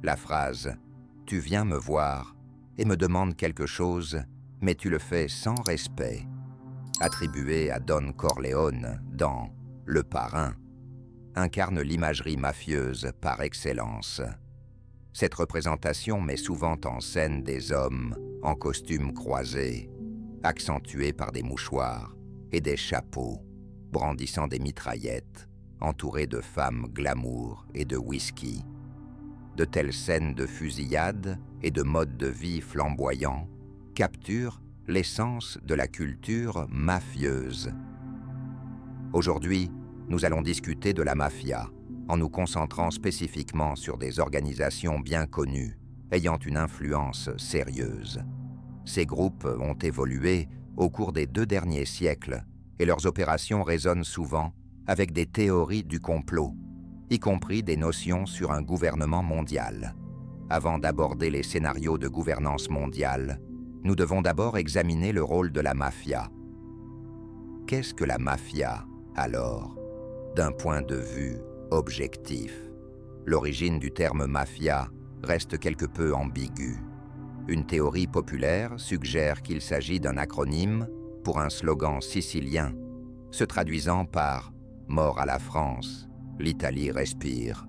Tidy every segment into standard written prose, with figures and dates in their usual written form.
La phrase « Tu viens me voir et me demandes quelque chose, mais tu le fais sans respect », attribuée à Don Corleone dans Le Parrain, incarne l'imagerie mafieuse par excellence. Cette représentation met souvent en scène des hommes en costumes croisés, accentués par des mouchoirs et des chapeaux, brandissant des mitraillettes, entourés de femmes glamour et de whisky. De telles scènes de fusillade et de modes de vie flamboyants capturent l'essence de la culture mafieuse. Aujourd'hui, nous allons discuter de la mafia, en nous concentrant spécifiquement sur des organisations bien connues, ayant une influence sérieuse. Ces groupes ont évolué au cours des 2 derniers siècles et leurs opérations résonnent souvent avec des théories du complot, y compris des notions sur un gouvernement mondial. Avant d'aborder les scénarios de gouvernance mondiale, nous devons d'abord examiner le rôle de la mafia. Qu'est-ce que la mafia, alors, d'un point de vue objectif? L'origine du terme mafia reste quelque peu ambiguë. Une théorie populaire suggère qu'il s'agit d'un acronyme pour un slogan sicilien, se traduisant par « Mort à la France, l'Italie respire ».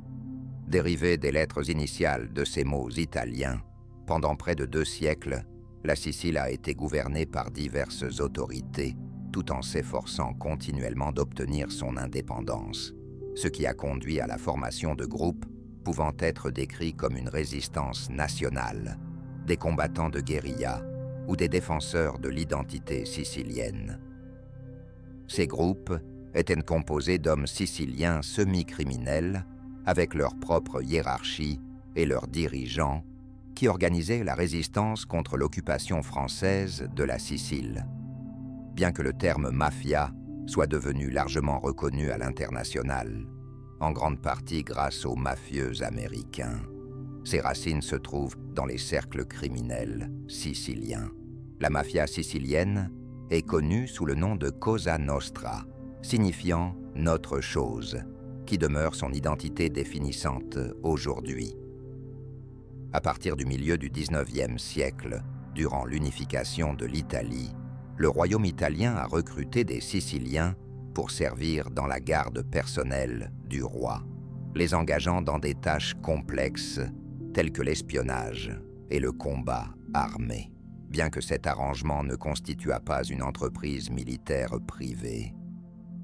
Dérivé des lettres initiales de ces mots italiens, pendant près de 2 siècles, la Sicile a été gouvernée par diverses autorités, tout en s'efforçant continuellement d'obtenir son indépendance, ce qui a conduit à la formation de groupes pouvant être décrits comme une résistance nationale, des combattants de guérilla ou des défenseurs de l'identité sicilienne. Ces groupes étaient composés d'hommes siciliens semi-criminels avec leur propre hiérarchie et leurs dirigeants qui organisaient la résistance contre l'occupation française de la Sicile. Bien que le terme mafia soit devenu largement reconnu à l'international, en grande partie grâce aux mafieux américains, ses racines se trouvent dans les cercles criminels siciliens. La mafia sicilienne est connue sous le nom de Cosa Nostra, signifiant « notre chose », qui demeure son identité définissante aujourd'hui. À partir du milieu du XIXe siècle, durant l'unification de l'Italie, le royaume italien a recruté des Siciliens pour servir dans la garde personnelle du roi, les engageant dans des tâches complexes telles que l'espionnage et le combat armé. Bien que cet arrangement ne constituât pas une entreprise militaire privée,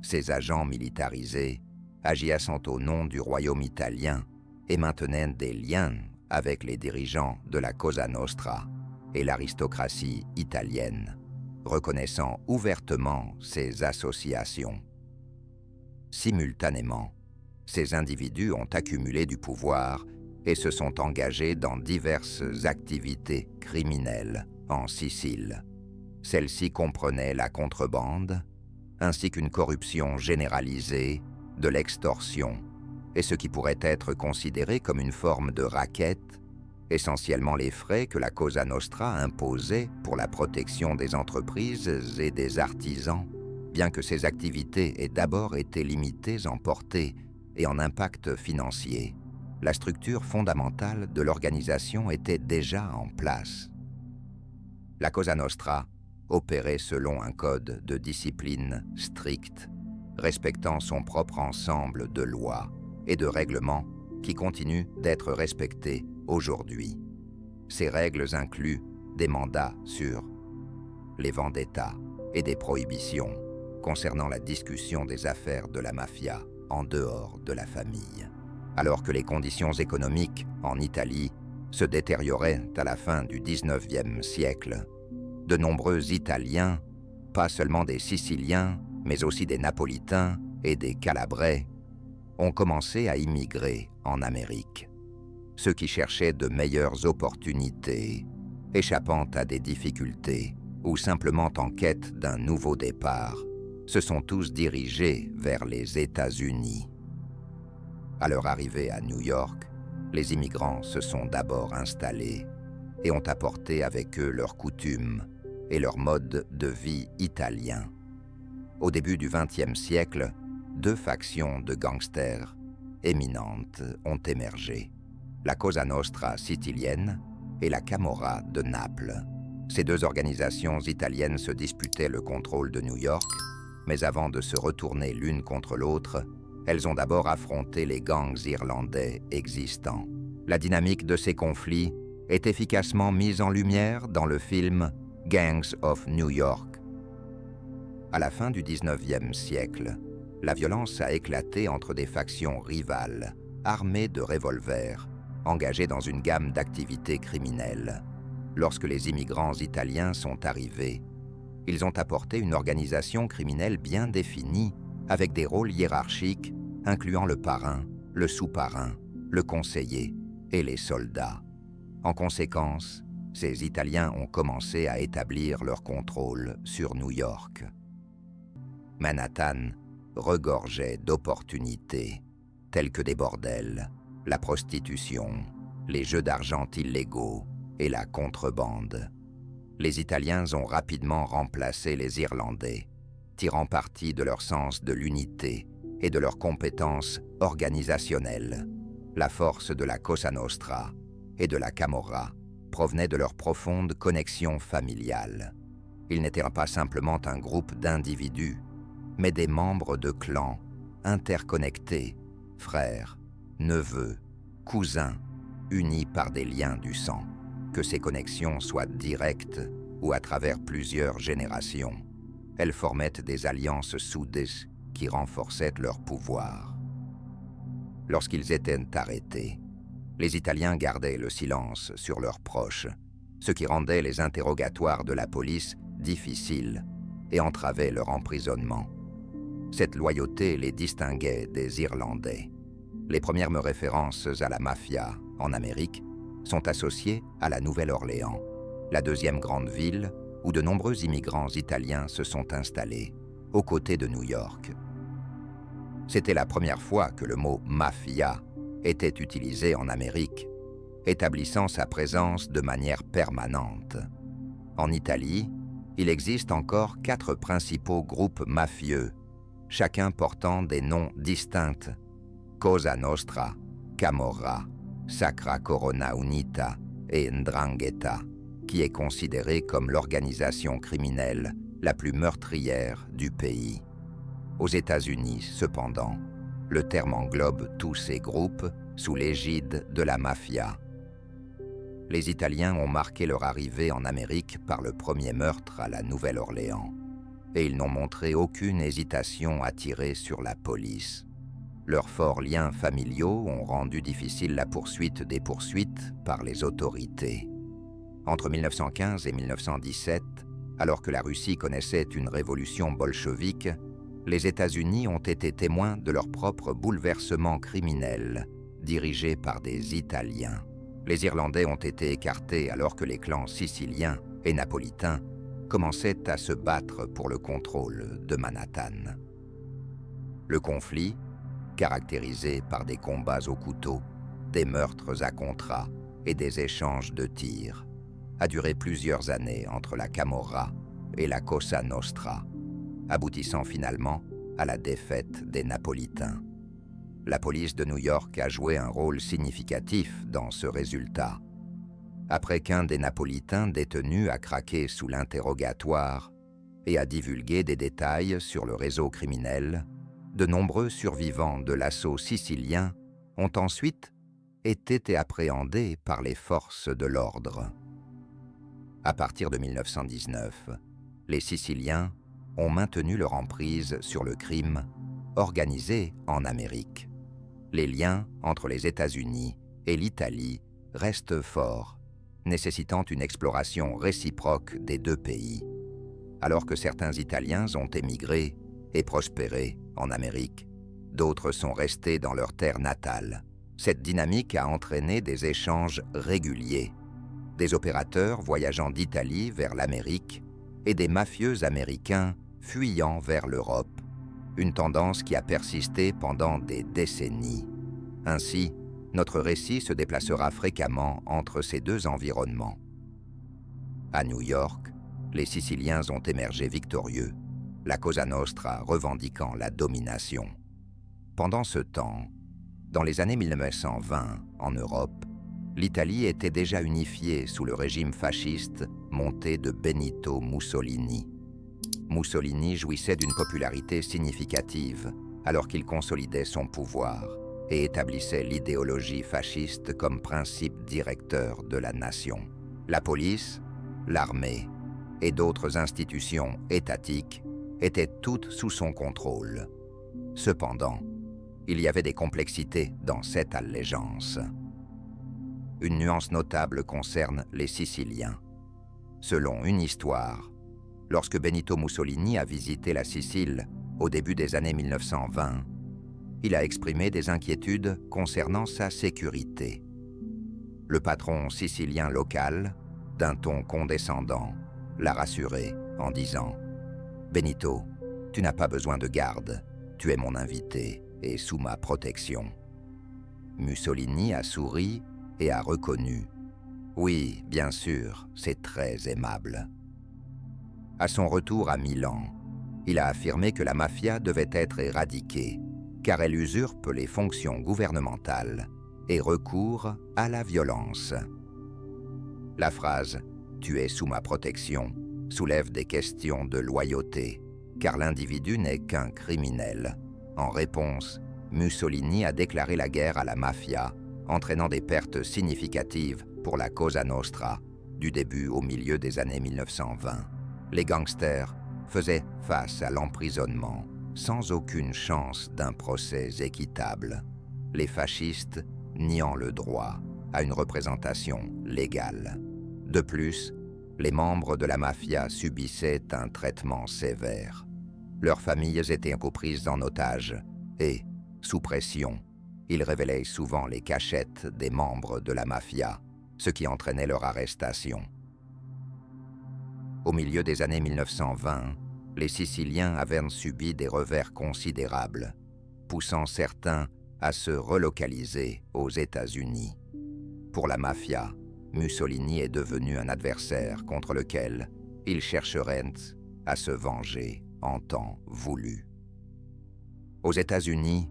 ces agents militarisés agissant au nom du royaume italien et maintenaient des liens avec les dirigeants de la Cosa Nostra et l'aristocratie italienne, reconnaissant ouvertement ces associations. Simultanément, ces individus ont accumulé du pouvoir et se sont engagés dans diverses activités criminelles en Sicile. Celles-ci comprenaient la contrebande, ainsi qu'une corruption généralisée, de l'extorsion, et ce qui pourrait être considéré comme une forme de racket, essentiellement les frais que la Cosa Nostra imposait pour la protection des entreprises et des artisans, bien que ces activités aient d'abord été limitées en portée et en impact financier. La structure fondamentale de l'organisation était déjà en place. La Cosa Nostra opérait selon un code de discipline strict, respectant son propre ensemble de lois et de règlements qui continuent d'être respectés aujourd'hui. Ces règles incluent des mandats sur les vendettas et des prohibitions concernant la discussion des affaires de la mafia en dehors de la famille. Alors que les conditions économiques en Italie se détérioraient à la fin du XIXe siècle, de nombreux Italiens, pas seulement des Siciliens, mais aussi des Napolitains et des Calabrais, ont commencé à immigrer en Amérique. Ceux qui cherchaient de meilleures opportunités, échappant à des difficultés ou simplement en quête d'un nouveau départ, se sont tous dirigés vers les États-Unis. À leur arrivée à New York, les immigrants se sont d'abord installés et ont apporté avec eux leurs coutumes et leur mode de vie italien. Au début du XXe siècle, 2 factions de gangsters éminentes ont émergé. la Cosa Nostra sicilienne et la Camorra de Naples. Ces deux organisations italiennes se disputaient le contrôle de New York, mais avant de se retourner l'une contre l'autre, elles ont d'abord affronté les gangs irlandais existants. La dynamique de ces conflits est efficacement mise en lumière dans le film Gangs of New York. À la fin du 19e siècle, la violence a éclaté entre des factions rivales, armées de revolvers, engagées dans une gamme d'activités criminelles. Lorsque les immigrants italiens sont arrivés, ils ont apporté une organisation criminelle bien définie, avec des rôles hiérarchiques incluant le parrain, le sous-parrain, le conseiller et les soldats. En conséquence, ces Italiens ont commencé à établir leur contrôle sur New York. Manhattan regorgeait d'opportunités, telles que des bordels, la prostitution, les jeux d'argent illégaux et la contrebande. Les Italiens ont rapidement remplacé les Irlandais, tirant parti de leur sens de l'unité et de leurs compétences organisationnelles. La force de la Cosa Nostra et de la Camorra provenait de leur profonde connexion familiale. Ils n'étaient pas simplement un groupe d'individus, mais des membres de clans interconnectés, frères, neveux, cousins, unis par des liens du sang, que ces connexions soient directes ou à travers plusieurs générations. Elles formaient des alliances soudées qui renforçaient leur pouvoir. Lorsqu'ils étaient arrêtés, les Italiens gardaient le silence sur leurs proches, ce qui rendait les interrogatoires de la police difficiles et entravait leur emprisonnement. Cette loyauté les distinguait des Irlandais. Les premières références à la mafia en Amérique sont associées à la Nouvelle-Orléans, la deuxième grande ville où de nombreux immigrants italiens se sont installés, aux côtés de New York. C'était la première fois que le mot « mafia » était utilisé en Amérique, établissant sa présence de manière permanente. En Italie, il existe encore 4 principaux groupes mafieux, chacun portant des noms distincts: Cosa Nostra, Camorra, Sacra Corona Unita et 'Ndrangheta, qui est considérée comme l'organisation criminelle la plus meurtrière du pays. Aux États-Unis, cependant, le terme englobe tous ces groupes sous l'égide de la mafia. Les Italiens ont marqué leur arrivée en Amérique par le premier meurtre à la Nouvelle-Orléans, et ils n'ont montré aucune hésitation à tirer sur la police. Leurs forts liens familiaux ont rendu difficile la poursuite des poursuites par les autorités. Entre 1915 et 1917, alors que la Russie connaissait une révolution bolchevique, les États-Unis ont été témoins de leur propre bouleversement criminel, dirigé par des Italiens. Les Irlandais ont été écartés alors que les clans siciliens et napolitains commençaient à se battre pour le contrôle de Manhattan. Le conflit, caractérisé par des combats au couteau, des meurtres à contrat et des échanges de tirs, a duré plusieurs années entre la Camorra et la Cosa Nostra, aboutissant finalement à la défaite des Napolitains. La police de New York a joué un rôle significatif dans ce résultat. Après qu'un des Napolitains détenus a craqué sous l'interrogatoire et a divulgué des détails sur le réseau criminel, de nombreux survivants de l'assaut sicilien ont ensuite été appréhendés par les forces de l'ordre. À partir de 1919, les Siciliens ont maintenu leur emprise sur le crime organisé en Amérique. Les liens entre les États-Unis et l'Italie restent forts, nécessitant une exploration réciproque des deux pays. Alors que certains Italiens ont émigré et prospéré en Amérique, d'autres sont restés dans leur terre natale. Cette dynamique a entraîné des échanges réguliers, des opérateurs voyageant d'Italie vers l'Amérique et des mafieux américains fuyant vers l'Europe, une tendance qui a persisté pendant des décennies. Ainsi, notre récit se déplacera fréquemment entre ces deux environnements. À New York, les Siciliens ont émergé victorieux, la Cosa Nostra revendiquant la domination. Pendant ce temps, dans les années 1920, en Europe, L'Italie était déjà unifiée sous le régime fasciste monté de Benito Mussolini. Mussolini jouissait d'une popularité significative alors qu'il consolidait son pouvoir et établissait l'idéologie fasciste comme principe directeur de la nation. La police, l'armée et d'autres institutions étatiques étaient toutes sous son contrôle. Cependant, il y avait des complexités dans cette allégeance. Une nuance notable concerne les Siciliens. Selon une histoire, lorsque Benito Mussolini a visité la Sicile au début des années 1920, il a exprimé des inquiétudes concernant sa sécurité. Le patron sicilien local, d'un ton condescendant, l'a rassuré en disant « Benito, tu n'as pas besoin de garde, tu es mon invité et sous ma protection. » Mussolini a souri et a reconnu « Oui, bien sûr, c'est très aimable. » À son retour à Milan, il a affirmé que la mafia devait être éradiquée, car elle usurpe les fonctions gouvernementales et recourt à la violence. La phrase « Tu es sous ma protection » soulève des questions de loyauté, car l'individu n'est qu'un criminel. En réponse, Mussolini a déclaré la guerre à la mafia, entraînant des pertes significatives pour la Cosa Nostra, du début au milieu des années 1920. Les gangsters faisaient face à l'emprisonnement, sans aucune chance d'un procès équitable. Les fascistes niant le droit à une représentation légale. De plus, les membres de la mafia subissaient un traitement sévère. Leurs familles étaient prises en otage et, sous pression, ils révélaient souvent les cachettes des membres de la mafia, ce qui entraînait leur arrestation. Au milieu des années 1920, les Siciliens avaient subi des revers considérables, poussant certains à se relocaliser aux États-Unis. Pour la mafia, Mussolini est devenu un adversaire contre lequel ils chercheraient à se venger en temps voulu. Aux États-Unis,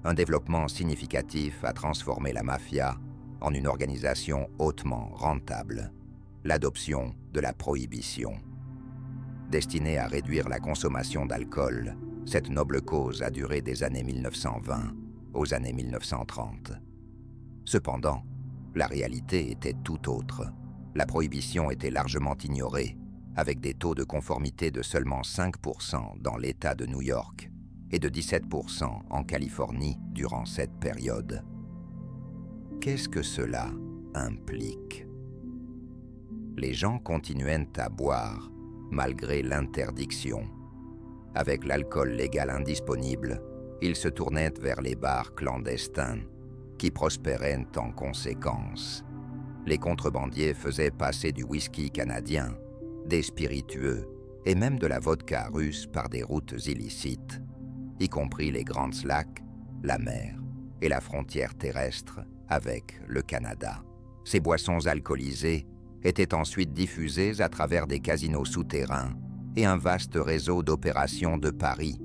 un développement significatif a transformé la mafia en une organisation hautement rentable, l'adoption de la prohibition. Destinée à réduire la consommation d'alcool, cette noble cause a duré des années 1920 aux années 1930. Cependant, la réalité était tout autre. La prohibition était largement ignorée, avec des taux de conformité de seulement 5% dans l'État de New York et de 17% en Californie durant cette période. Qu'est-ce que cela implique? Les gens continuaient à boire malgré l'interdiction. Avec l'alcool légal indisponible, ils se tournaient vers les bars clandestins, qui prospéraient en conséquence. Les contrebandiers faisaient passer du whisky canadien, des spiritueux et même de la vodka russe par des routes illicites, y compris les Grands Lacs, la mer et la frontière terrestre avec le Canada. Ces boissons alcoolisées étaient ensuite diffusées à travers des casinos souterrains et un vaste réseau d'opérations de paris.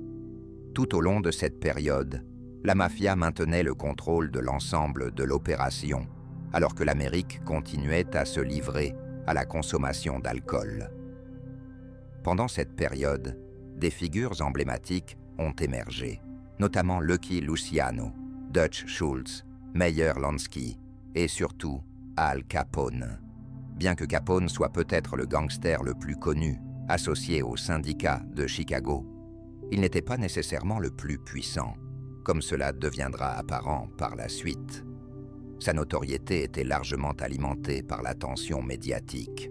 Tout au long de cette période, la mafia maintenait le contrôle de l'ensemble de l'opération, alors que l'Amérique continuait à se livrer à la consommation d'alcool. Pendant cette période, des figures emblématiques ont émergé, notamment Lucky Luciano, Dutch Schultz, Meyer Lansky et surtout Al Capone. Bien que Capone soit peut-être le gangster le plus connu, associé au syndicat de Chicago, il n'était pas nécessairement le plus puissant, comme cela deviendra apparent par la suite. Sa notoriété était largement alimentée par l'attention médiatique.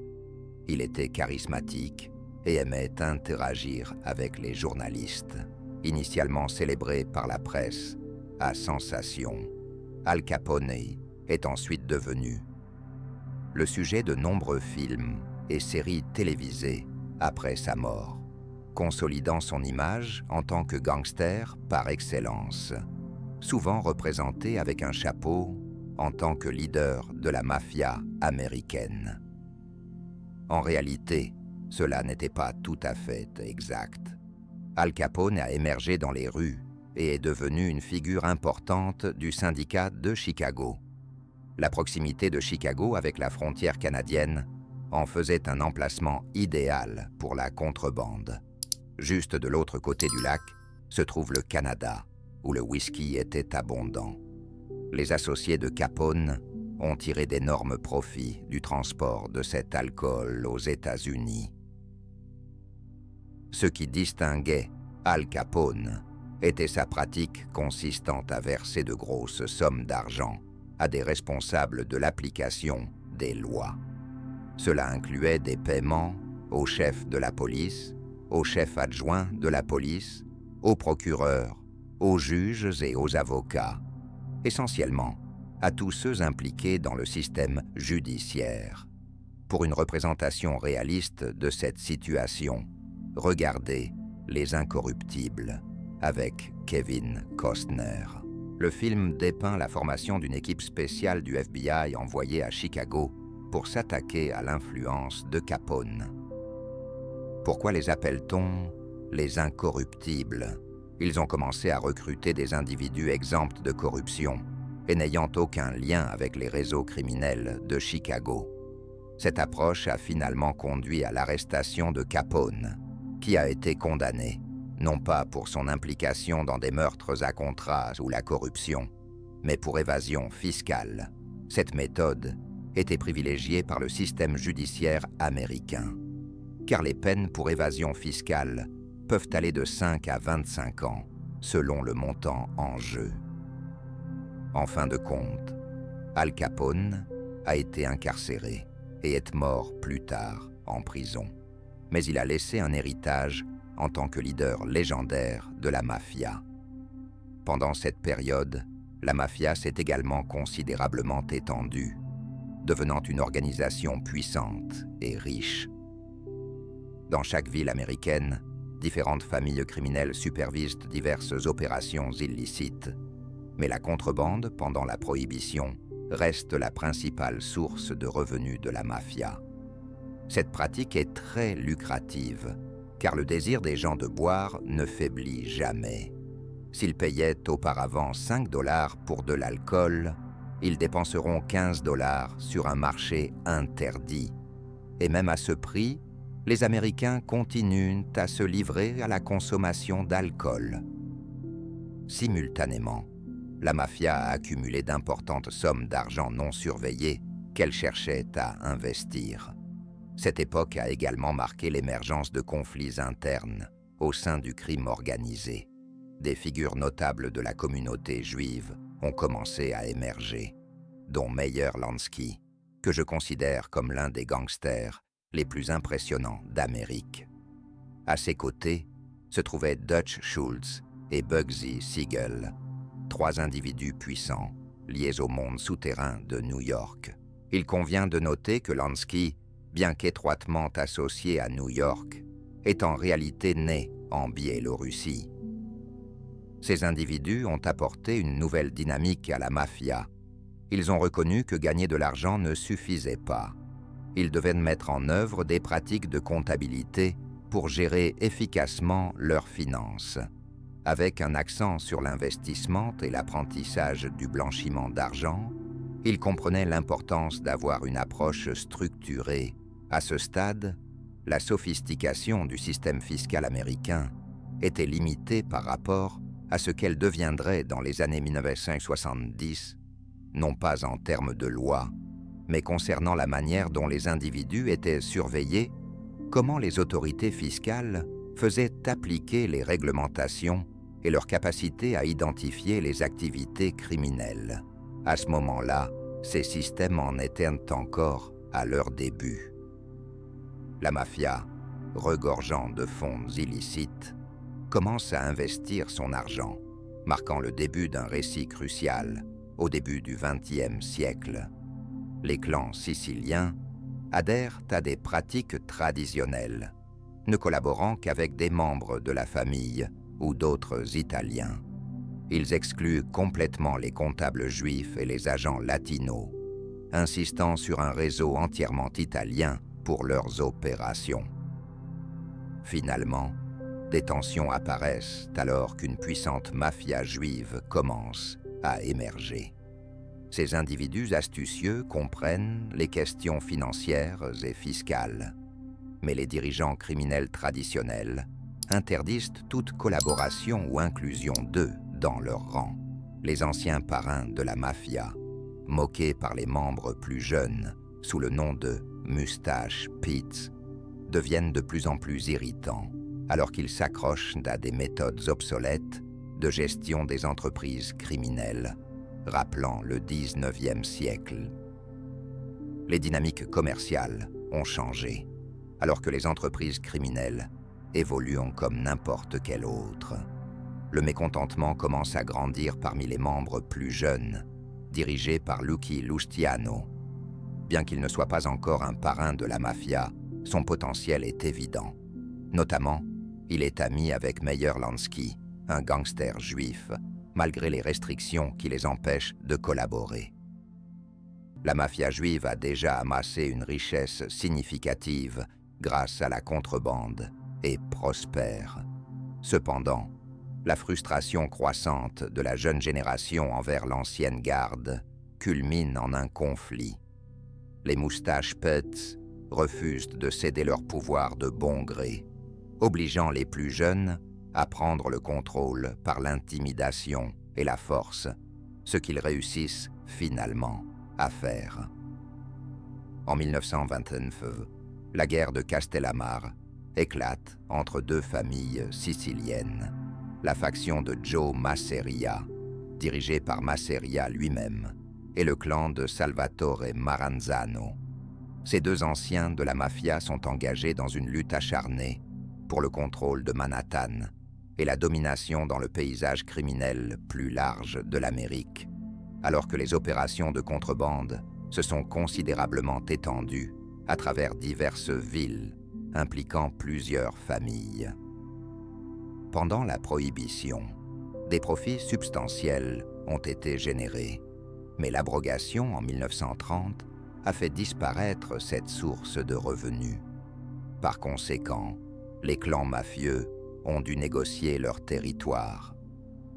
Il était charismatique et aimait interagir avec les journalistes. Initialement célébré par la presse à sensation, Al Capone est ensuite devenu le sujet de nombreux films et séries télévisées après sa mort, consolidant son image en tant que gangster par excellence, souvent représenté avec un chapeau en tant que leader de la mafia américaine. En réalité, cela n'était pas tout à fait exact. Al Capone a émergé dans les rues et est devenu une figure importante du syndicat de Chicago. La proximité de Chicago avec la frontière canadienne en faisait un emplacement idéal pour la contrebande. Juste de l'autre côté du lac se trouve le Canada, où le whisky était abondant. Les associés de Capone ont tiré d'énormes profits du transport de cet alcool aux États-Unis. Ce qui distinguait Al Capone était sa pratique consistant à verser de grosses sommes d'argent à des responsables de l'application des lois. Cela incluait des paiements au chef de la police, au chef adjoint de la police, aux procureurs, aux juges et aux avocats, essentiellement à tous ceux impliqués dans le système judiciaire. Pour une représentation réaliste de cette situation, regardez Les Incorruptibles avec Kevin Costner. Le film dépeint la formation d'une équipe spéciale du FBI envoyée à Chicago pour s'attaquer à l'influence de Capone. Pourquoi les appelle-t-on les Incorruptibles? Ils ont commencé à recruter des individus exempts de corruption et n'ayant aucun lien avec les réseaux criminels de Chicago. Cette approche a finalement conduit à l'arrestation de Capone, qui a été condamné, non pas pour son implication dans des meurtres à contrat ou la corruption, mais pour évasion fiscale. Cette méthode était privilégiée par le système judiciaire américain, car les peines pour évasion fiscale peuvent aller de 5 à 25 ans, selon le montant en jeu. En fin de compte, Al Capone a été incarcéré et est mort plus tard en prison. Mais il a laissé un héritage en tant que leader légendaire de la mafia. Pendant cette période, la mafia s'est également considérablement étendue, devenant une organisation puissante et riche. Dans chaque ville américaine, différentes familles criminelles supervisent diverses opérations illicites, mais la contrebande, pendant la Prohibition, reste la principale source de revenus de la mafia. Cette pratique est très lucrative, car le désir des gens de boire ne faiblit jamais. S'ils payaient auparavant 5 $ pour de l'alcool, ils dépenseront 15 $ sur un marché interdit. Et même à ce prix, les Américains continuent à se livrer à la consommation d'alcool. Simultanément, la mafia a accumulé d'importantes sommes d'argent non surveillées qu'elle cherchait à investir. Cette époque a également marqué l'émergence de conflits internes au sein du crime organisé. Des figures notables de la communauté juive ont commencé à émerger, dont Meyer Lansky, que je considère comme l'un des gangsters les plus impressionnants d'Amérique. À ses côtés se trouvaient Dutch Schultz et Bugsy Siegel, 3 individus puissants liés au monde souterrain de New York. Il convient de noter que Lansky, bien qu'étroitement associé à New York, est en réalité né en Biélorussie. Ces individus ont apporté une nouvelle dynamique à la mafia. Ils ont reconnu que gagner de l'argent ne suffisait pas. Ils devaient mettre en œuvre des pratiques de comptabilité pour gérer efficacement leurs finances. Avec un accent sur l'investissement et l'apprentissage du blanchiment d'argent, ils comprenaient l'importance d'avoir une approche structurée. À ce stade, la sophistication du système fiscal américain était limitée par rapport à ce qu'elle deviendrait dans les années 1970, non pas en termes de loi, mais concernant la manière dont les individus étaient surveillés, comment les autorités fiscales faisaient appliquer les réglementations et leur capacité à identifier les activités criminelles. À ce moment-là, ces systèmes en étaient encore à leur début. La mafia, regorgeant de fonds illicites, commence à investir son argent, marquant le début d'un récit crucial au début du XXe siècle. Les clans siciliens adhèrent à des pratiques traditionnelles, ne collaborant qu'avec des membres de la famille ou d'autres Italiens. Ils excluent complètement les comptables juifs et les agents latinos, insistant sur un réseau entièrement italien pour leurs opérations. Finalement, des tensions apparaissent alors qu'une puissante mafia juive commence à émerger. Ces individus astucieux comprennent les questions financières et fiscales. Mais les dirigeants criminels traditionnels interdisent toute collaboration ou inclusion d'eux dans leur rang. Les anciens parrains de la mafia, moqués par les membres plus jeunes sous le nom de « Mustache Pete », deviennent de plus en plus irritants alors qu'ils s'accrochent à des méthodes obsolètes de gestion des entreprises criminelles, rappelant le 19e siècle. Les dynamiques commerciales ont changé, alors que les entreprises criminelles évoluent comme n'importe quelle autre. Le mécontentement commence à grandir parmi les membres plus jeunes, dirigés par Lucky Luciano. Bien qu'il ne soit pas encore un parrain de la mafia, son potentiel est évident. Notamment, il est ami avec Meyer Lansky, un gangster juif, malgré les restrictions qui les empêchent de collaborer. La mafia juive a déjà amassé une richesse significative grâce à la contrebande et prospère. Cependant, la frustration croissante de la jeune génération envers l'ancienne garde culmine en un conflit. Les Mustache Pets refusent de céder leur pouvoir de bon gré, obligeant les plus jeunes à prendre le contrôle par l'intimidation et la force, ce qu'ils réussissent finalement à faire. En 1929, la guerre de Castellammare éclate entre deux familles siciliennes, la faction de Joe Masseria, dirigée par Masseria lui-même, et le clan de Salvatore Maranzano. Ces deux anciens de la mafia sont engagés dans une lutte acharnée pour le contrôle de Manhattan et la domination dans le paysage criminel plus large de l'Amérique, alors que les opérations de contrebande se sont considérablement étendues à travers diverses villes impliquant plusieurs familles. Pendant la Prohibition, des profits substantiels ont été générés, mais l'abrogation en 1930 a fait disparaître cette source de revenus. Par conséquent, les clans mafieux ont dû négocier leur territoire.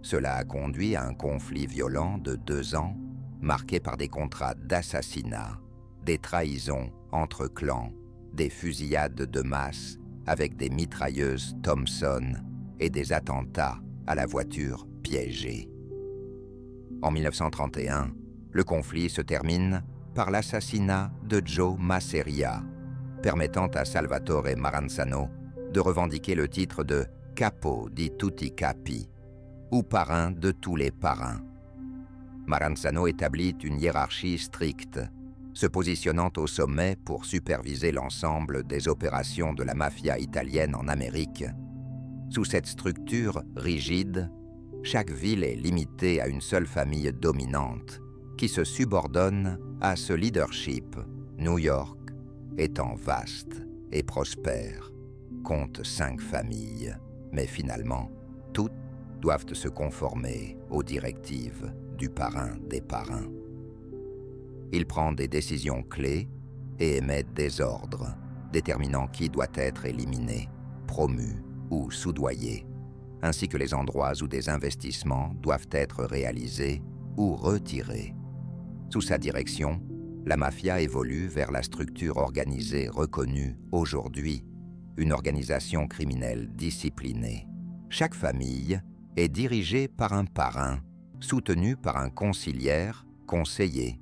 Cela a conduit à un conflit violent de 2 ans, marqué par des contrats d'assassinat, des trahisons entre clans, des fusillades de masse avec des mitrailleuses Thompson et des attentats à la voiture piégée. En 1931, le conflit se termine par l'assassinat de Joe Masseria, permettant à Salvatore Maranzano de revendiquer le titre de Capo di tutti capi, ou parrain de tous les parrains. Maranzano établit une hiérarchie stricte, se positionnant au sommet pour superviser l'ensemble des opérations de la mafia italienne en Amérique. Sous cette structure rigide, chaque ville est limitée à une seule famille dominante, qui se subordonne à ce leadership. New York étant vaste et prospère, compte 5 familles, mais finalement, toutes doivent se conformer aux directives du parrain des parrains. Il prend des décisions clés et émet des ordres, déterminant qui doit être éliminé, promu ou soudoyé, ainsi que les endroits où des investissements doivent être réalisés ou retirés. Sous sa direction, la mafia évolue vers la structure organisée reconnue aujourd'hui, une organisation criminelle disciplinée. Chaque famille est dirigée par un parrain, soutenu par un conciliaire, conseiller,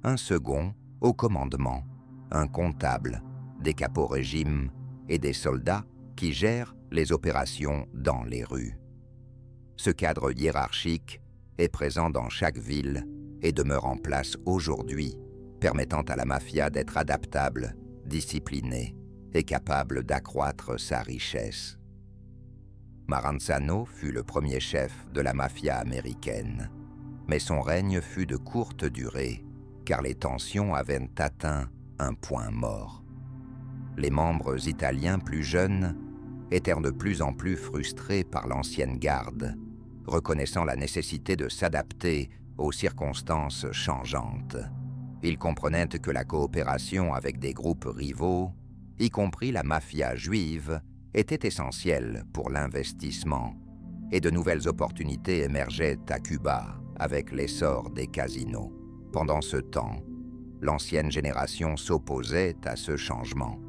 un second au commandement, un comptable, des caporégime et des soldats qui gèrent les opérations dans les rues. Ce cadre hiérarchique est présent dans chaque ville et demeure en place aujourd'hui, permettant à la mafia d'être adaptable, disciplinée et capable d'accroître sa richesse. Maranzano fut le premier chef de la mafia américaine, mais son règne fut de courte durée, car les tensions avaient atteint un point mort. Les membres italiens plus jeunes étaient de plus en plus frustrés par l'ancienne garde, reconnaissant la nécessité de s'adapter aux circonstances changeantes. Ils comprenaient que la coopération avec des groupes rivaux, y compris la mafia juive, était essentielle pour l'investissement, et de nouvelles opportunités émergeaient à Cuba avec l'essor des casinos. Pendant ce temps, l'ancienne génération s'opposait à ce changement,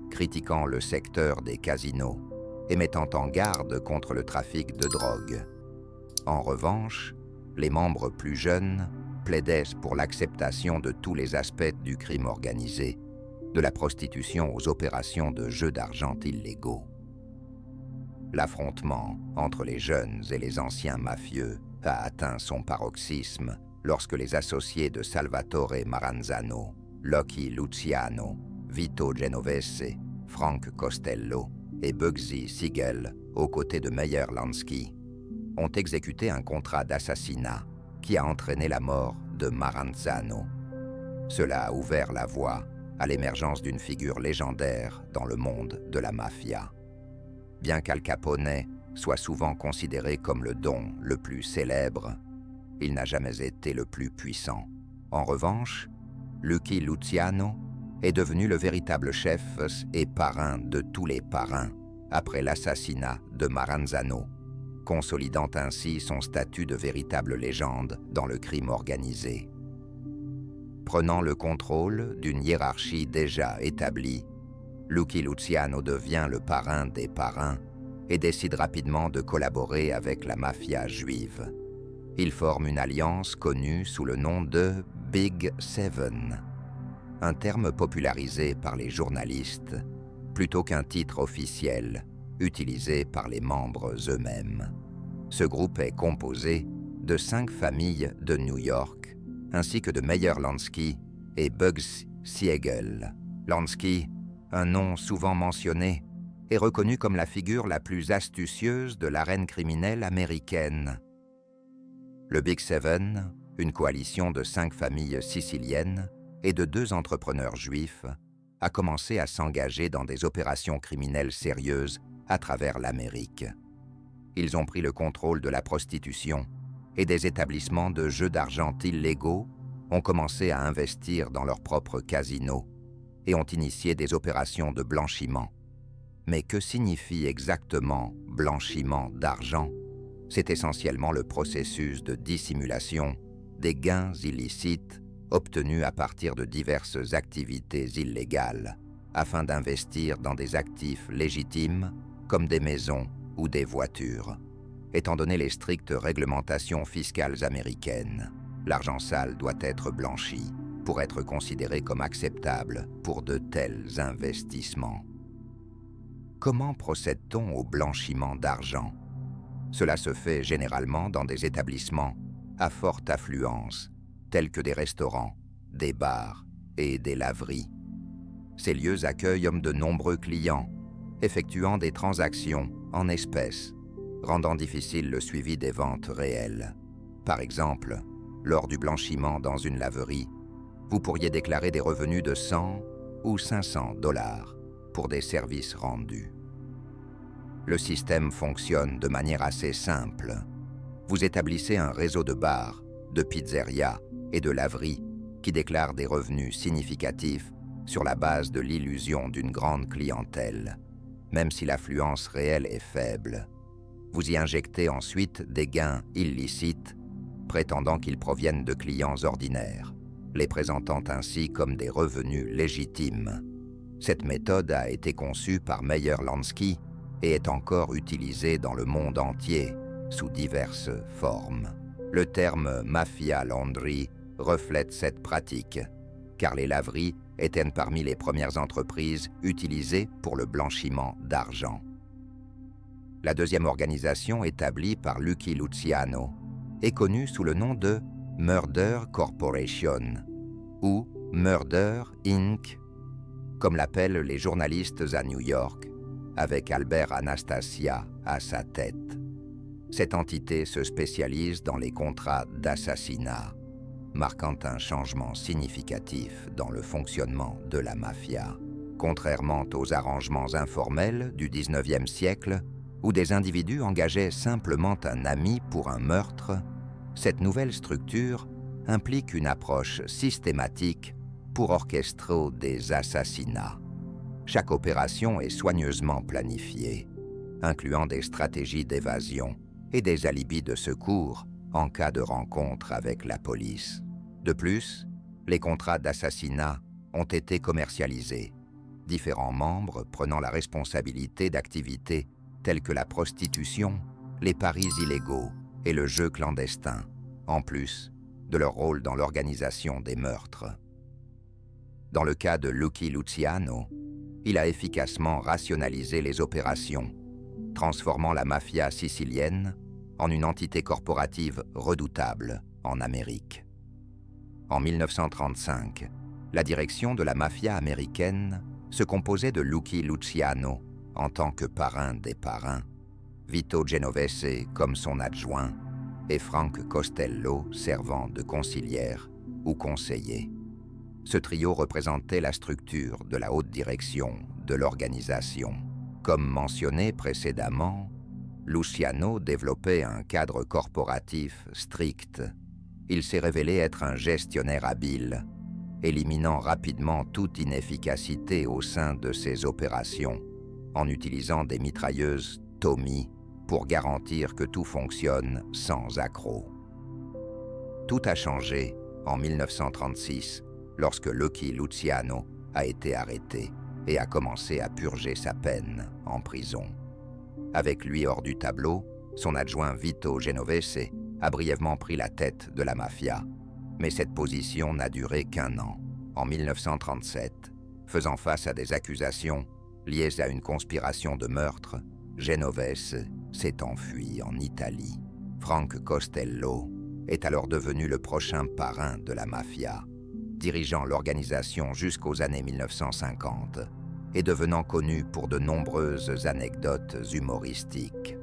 critiquant le secteur des casinos et mettant en garde contre le trafic de drogue. En revanche, les membres plus jeunes plaidaient pour l'acceptation de tous les aspects du crime organisé, de la prostitution aux opérations de jeux d'argent illégaux. L'affrontement entre les jeunes et les anciens mafieux a atteint son paroxysme lorsque les associés de Salvatore Maranzano, Lucky Luciano, Vito Genovese, Frank Costello et Bugsy Siegel, aux côtés de Meyer Lansky, ont exécuté un contrat d'assassinat qui a entraîné la mort de Maranzano. Cela a ouvert la voie à l'émergence d'une figure légendaire dans le monde de la mafia. Bien qu'Al Capone soit souvent considéré comme le don le plus célèbre, il n'a jamais été le plus puissant. En revanche, Lucky Luciano est devenu le véritable chef et parrain de tous les parrains après l'assassinat de Maranzano, consolidant ainsi son statut de véritable légende dans le crime organisé. Prenant le contrôle d'une hiérarchie déjà établie, Lucky Luciano devient le parrain des parrains et décide rapidement de collaborer avec la mafia juive. Il forme une alliance connue sous le nom de Big Seven, un terme popularisé par les journalistes plutôt qu'un titre officiel utilisé par les membres eux-mêmes. Ce groupe est composé de 5 familles de New York, ainsi que de Meyer Lansky et Bugsy Siegel. Lansky, un nom souvent mentionné, est reconnu comme la figure la plus astucieuse de l'arène criminelle américaine. Le Big Seven, une coalition de 5 familles siciliennes et de 2 entrepreneurs juifs, a commencé à s'engager dans des opérations criminelles sérieuses à travers l'Amérique. Ils ont pris le contrôle de la prostitution et des établissements de jeux d'argent illégaux, ont commencé à investir dans leurs propres casinos et ont initié des opérations de blanchiment. Mais que signifie exactement blanchiment d'argent? C'est essentiellement le processus de dissimulation des gains illicites obtenus à partir de diverses activités illégales afin d'investir dans des actifs légitimes comme des maisons ou des voitures. Étant donné les strictes réglementations fiscales américaines, l'argent sale doit être blanchi pour être considéré comme acceptable pour de tels investissements. Comment procède-t-on au blanchiment d'argent? Cela se fait généralement dans des établissements à forte affluence, tels que des restaurants, des bars et des laveries. Ces lieux accueillent de nombreux clients, effectuant des transactions en espèces, rendant difficile le suivi des ventes réelles. Par exemple, lors du blanchiment dans une laverie, vous pourriez déclarer des revenus de 100 ou 500 $ pour des services rendus. Le système fonctionne de manière assez simple. Vous établissez un réseau de bars, de pizzerias et de laveries qui déclarent des revenus significatifs sur la base de l'illusion d'une grande clientèle, même si l'affluence réelle est faible. Vous y injectez ensuite des gains illicites, prétendant qu'ils proviennent de clients ordinaires, les présentant ainsi comme des revenus légitimes. Cette méthode a été conçue par Meyer Lansky et est encore utilisée dans le monde entier sous diverses formes. Le terme « mafia laundry » reflète cette pratique, car les laveries étaient parmi les premières entreprises utilisées pour le blanchiment d'argent. La deuxième organisation établie par Lucky Luciano est connue sous le nom de Murder Corporation ou Murder Inc., comme l'appellent les journalistes à New York, avec Albert Anastasia à sa tête. Cette entité se spécialise dans les contrats d'assassinat, marquant un changement significatif dans le fonctionnement de la mafia. Contrairement aux arrangements informels du XIXe siècle, où des individus engageaient simplement un ami pour un meurtre, cette nouvelle structure implique une approche systématique pour orchestrer des assassinats. Chaque opération est soigneusement planifiée, incluant des stratégies d'évasion et des alibis de secours en cas de rencontre avec la police. De plus, les contrats d'assassinat ont été commercialisés, différents membres prenant la responsabilité d'activités telles que la prostitution, les paris illégaux et le jeu clandestin, en plus de leur rôle dans l'organisation des meurtres. Dans le cas de Lucky Luciano, il a efficacement rationalisé les opérations, transformant la mafia sicilienne en une entité corporative redoutable en Amérique. En 1935, la direction de la mafia américaine se composait de Lucky Luciano en tant que parrain des parrains, Vito Genovese comme son adjoint et Frank Costello servant de conciliaire ou conseiller. Ce trio représentait la structure de la haute direction de l'organisation. Comme mentionné précédemment, Luciano développait un cadre corporatif strict. Il s'est révélé être un gestionnaire habile, éliminant rapidement toute inefficacité au sein de ses opérations, en utilisant des mitrailleuses Tommy pour garantir que tout fonctionne sans accroc. Tout a changé en 1936, lorsque Lucky Luciano a été arrêté et a commencé à purger sa peine en prison. Avec lui hors du tableau, son adjoint Vito Genovese a brièvement pris la tête de la mafia, mais cette position n'a duré qu'1 an. En 1937, faisant face à des accusations liées à une conspiration de meurtre, Genovese s'est enfui en Italie. Frank Costello est alors devenu le prochain parrain de la mafia, dirigeant l'organisation jusqu'aux années 1950 et devenant connu pour de nombreuses anecdotes humoristiques.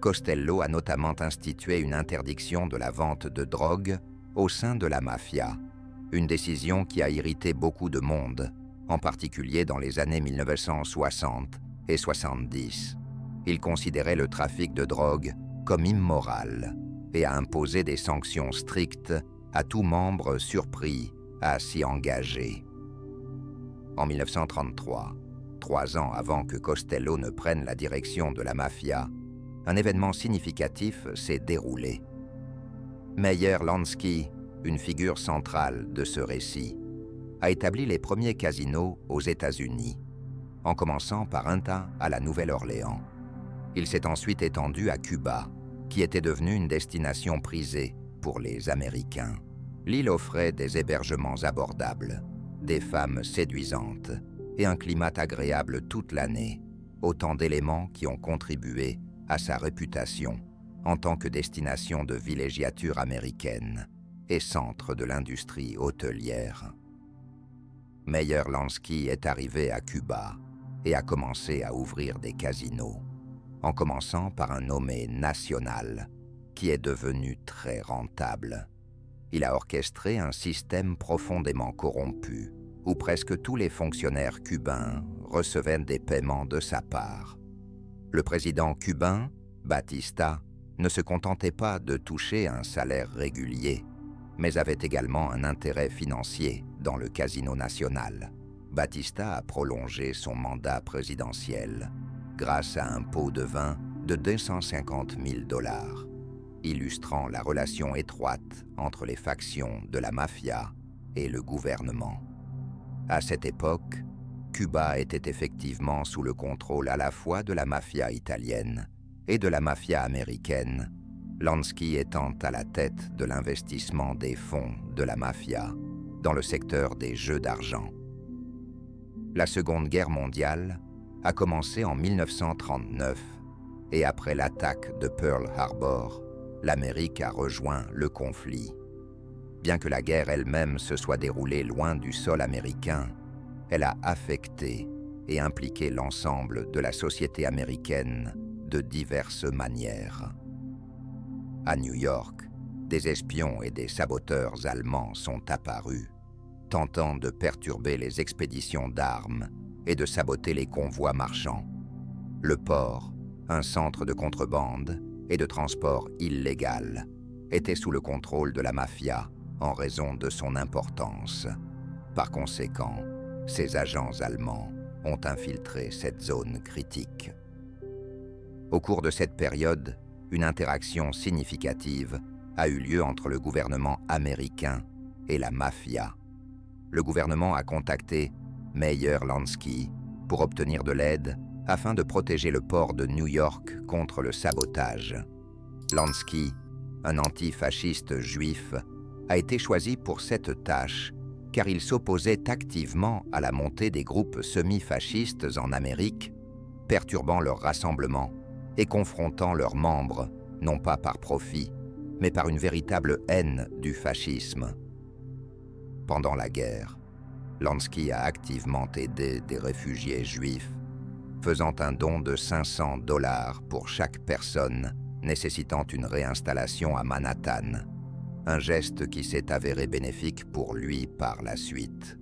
Costello a notamment institué une interdiction de la vente de drogue au sein de la mafia, une décision qui a irrité beaucoup de monde, en particulier dans les années 1960 et 70. Il considérait le trafic de drogue comme immoral et a imposé des sanctions strictes à tout membre surpris à s'y engager. En 1933, 3 ans avant que Costello ne prenne la direction de la mafia, un événement significatif s'est déroulé. Meyer Lansky, une figure centrale de ce récit, a établi les premiers casinos aux États-Unis, en commençant par un tas à la Nouvelle-Orléans. Il s'est ensuite étendu à Cuba, qui était devenue une destination prisée pour les Américains. L'île offrait des hébergements abordables, des femmes séduisantes et un climat agréable toute l'année, autant d'éléments qui ont contribué à sa réputation en tant que destination de villégiature américaine et centre de l'industrie hôtelière. Meyer Lansky est arrivé à Cuba et a commencé à ouvrir des casinos, en commençant par un nommé National, qui est devenu très rentable. Il a orchestré un système profondément corrompu, où presque tous les fonctionnaires cubains recevaient des paiements de sa part. Le président cubain, Batista, ne se contentait pas de toucher un salaire régulier, mais avait également un intérêt financier dans le Casino National. Batista a prolongé son mandat présidentiel grâce à un pot de vin de 250 000 $, illustrant la relation étroite entre les factions de la mafia et le gouvernement. À cette époque, Cuba était effectivement sous le contrôle à la fois de la mafia italienne et de la mafia américaine, Lansky étant à la tête de l'investissement des fonds de la mafia dans le secteur des jeux d'argent. La Seconde Guerre mondiale a commencé en 1939 et après l'attaque de Pearl Harbor, l'Amérique a rejoint le conflit. Bien que la guerre elle-même se soit déroulée loin du sol américain, elle a affecté et impliqué l'ensemble de la société américaine de diverses manières. À New York, des espions et des saboteurs allemands sont apparus, tentant de perturber les expéditions d'armes et de saboter les convois marchands. Le port, un centre de contrebande et de transport illégal, était sous le contrôle de la mafia en raison de son importance. Par conséquent, ces agents allemands ont infiltré cette zone critique. Au cours de cette période, une interaction significative a eu lieu entre le gouvernement américain et la mafia. Le gouvernement a contacté Meyer Lansky pour obtenir de l'aide afin de protéger le port de New York contre le sabotage. Lansky, un antifasciste juif, a été choisi pour cette tâche car il s'opposait activement à la montée des groupes semi-fascistes en Amérique, perturbant leurs rassemblements et confrontant leurs membres, non pas par profit, mais par une véritable haine du fascisme. Pendant la guerre, Lansky a activement aidé des réfugiés juifs, faisant un don de $500 pour chaque personne nécessitant une réinstallation à Manhattan, un geste qui s'est avéré bénéfique pour lui par la suite.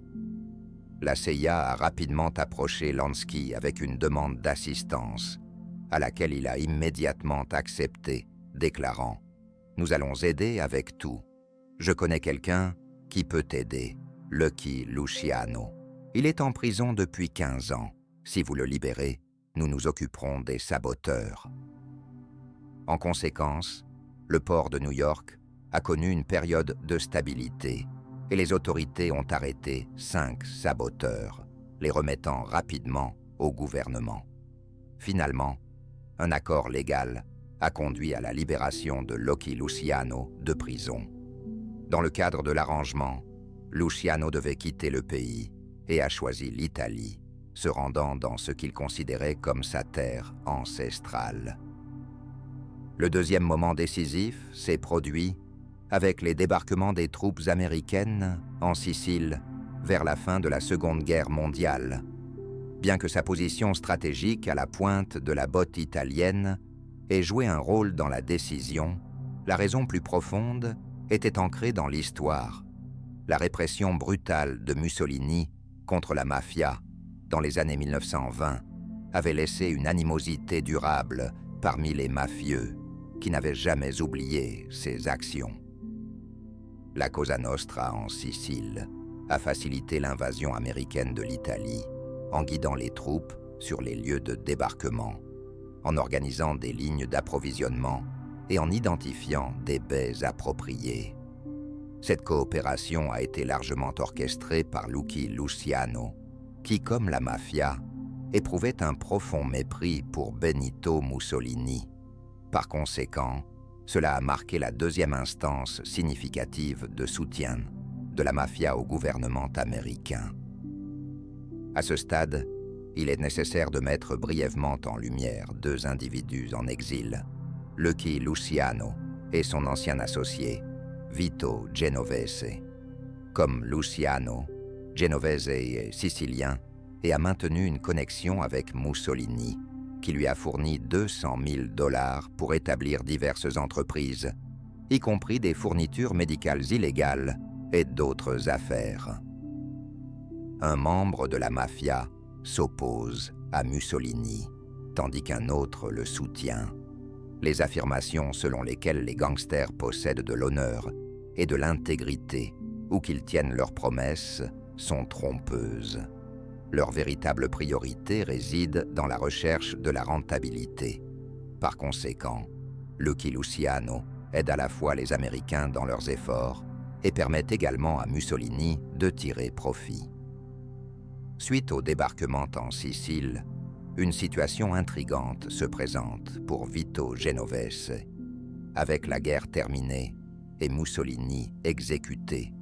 La CIA a rapidement approché Lansky avec une demande d'assistance, à laquelle il a immédiatement accepté, déclarant « Nous allons aider avec tout. Je connais quelqu'un qui peut t'aider, Lucky Luciano. Il est en prison depuis 15 ans. Si vous le libérez, nous nous occuperons des saboteurs. » En conséquence, le port de New York a connu une période de stabilité et les autorités ont arrêté 5 saboteurs, les remettant rapidement au gouvernement. Finalement, un accord légal a conduit à la libération de Lucky Luciano de prison. Dans le cadre de l'arrangement, Luciano devait quitter le pays et a choisi l'Italie, se rendant dans ce qu'il considérait comme sa terre ancestrale. Le deuxième moment décisif s'est produit avec les débarquements des troupes américaines en Sicile vers la fin de la Seconde Guerre mondiale. Bien que sa position stratégique à la pointe de la botte italienne ait joué un rôle dans la décision, la raison plus profonde était ancrée dans l'histoire. La répression brutale de Mussolini contre la mafia dans les années 1920 avait laissé une animosité durable parmi les mafieux qui n'avaient jamais oublié ses actions. La Cosa Nostra en Sicile a facilité l'invasion américaine de l'Italie en guidant les troupes sur les lieux de débarquement, en organisant des lignes d'approvisionnement et en identifiant des baies appropriées. Cette coopération a été largement orchestrée par Lucky Luciano, qui, comme la mafia, éprouvait un profond mépris pour Benito Mussolini. Par conséquent, cela a marqué la deuxième instance significative de soutien de la mafia au gouvernement américain. À ce stade, il est nécessaire de mettre brièvement en lumière 2 individus en exil, Lucky Luciano et son ancien associé, Vito Genovese. Comme Luciano, Genovese est sicilien et a maintenu une connexion avec Mussolini, qui lui a fourni $200 000 pour établir diverses entreprises, y compris des fournitures médicales illégales et d'autres affaires. Un membre de la mafia s'oppose à Mussolini, tandis qu'un autre le soutient. Les affirmations selon lesquelles les gangsters possèdent de l'honneur et de l'intégrité ou qu'ils tiennent leurs promesses sont trompeuses. Leur véritable priorité réside dans la recherche de la rentabilité. Par conséquent, Lucky Luciano aide à la fois les Américains dans leurs efforts et permet également à Mussolini de tirer profit. Suite au débarquement en Sicile, une situation intrigante se présente pour Vito Genovese. Avec la guerre terminée et Mussolini exécuté,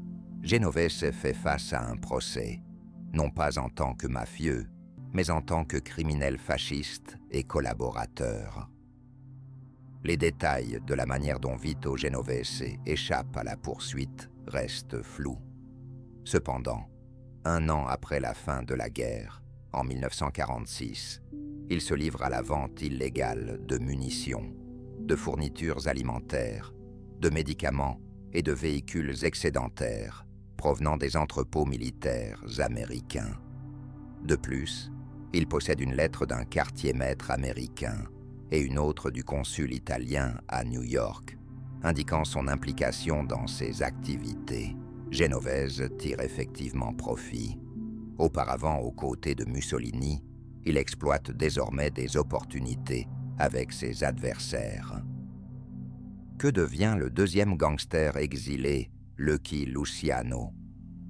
Genovese fait face à un procès, non pas en tant que mafieux, mais en tant que criminel fasciste et collaborateur. Les détails de la manière dont Vito Genovese échappe à la poursuite restent flous. Cependant, 1 an après la fin de la guerre, en 1946, il se livre à la vente illégale de munitions, de fournitures alimentaires, de médicaments et de véhicules excédentaires provenant des entrepôts militaires américains. De plus, il possède une lettre d'un quartier-maître américain et une autre du consul italien à New York, indiquant son implication dans ces activités. Genovese tire effectivement profit. Auparavant, aux côtés de Mussolini, il exploite désormais des opportunités avec ses adversaires. Que devient le deuxième gangster exilé, Lucky Luciano.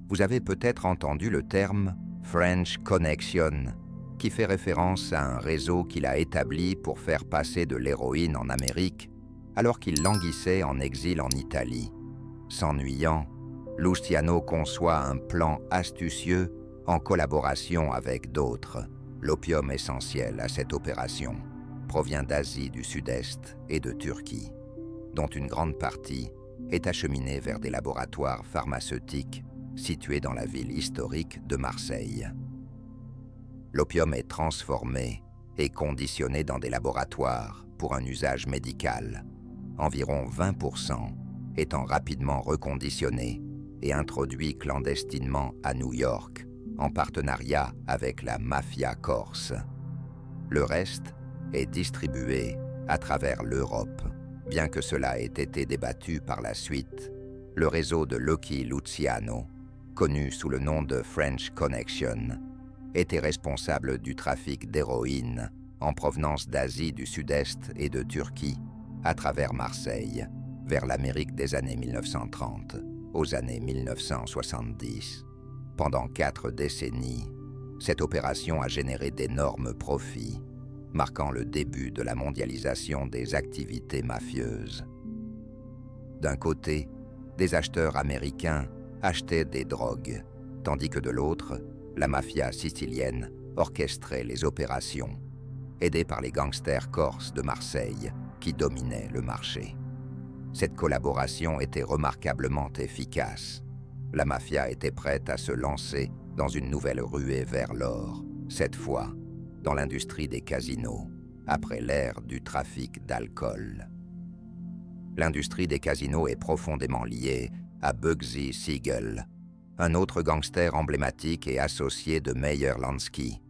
Vous avez peut-être entendu le terme « French Connection », qui fait référence à un réseau qu'il a établi pour faire passer de l'héroïne en Amérique, alors qu'il languissait en exil en Italie. S'ennuyant, Luciano conçoit un plan astucieux en collaboration avec d'autres. L'opium essentiel à cette opération provient d'Asie du Sud-Est et de Turquie, dont une grande partie est acheminée vers des laboratoires pharmaceutiques situés dans la ville historique de Marseille. L'opium est transformé et conditionné dans des laboratoires pour un usage médical, environ 20% étant rapidement reconditionné et introduit clandestinement à New York, en partenariat avec la mafia corse. Le reste est distribué à travers l'Europe. Bien que cela ait été débattu par la suite, le réseau de Lucky Luciano, connu sous le nom de French Connection, était responsable du trafic d'héroïne en provenance d'Asie du Sud-Est et de Turquie à travers Marseille, vers l'Amérique des années 1930 aux années 1970. Pendant 4 décennies, cette opération a généré d'énormes profits, marquant le début de la mondialisation des activités mafieuses. D'un côté, des acheteurs américains achetaient des drogues, tandis que de l'autre, la mafia sicilienne orchestrait les opérations, aidée par les gangsters corses de Marseille qui dominaient le marché. Cette collaboration était remarquablement efficace. La mafia était prête à se lancer dans une nouvelle ruée vers l'or, cette fois dans l'industrie des casinos, après l'ère du trafic d'alcool. L'industrie des casinos est profondément liée à Bugsy Siegel, un autre gangster emblématique et associé de Meyer Lansky.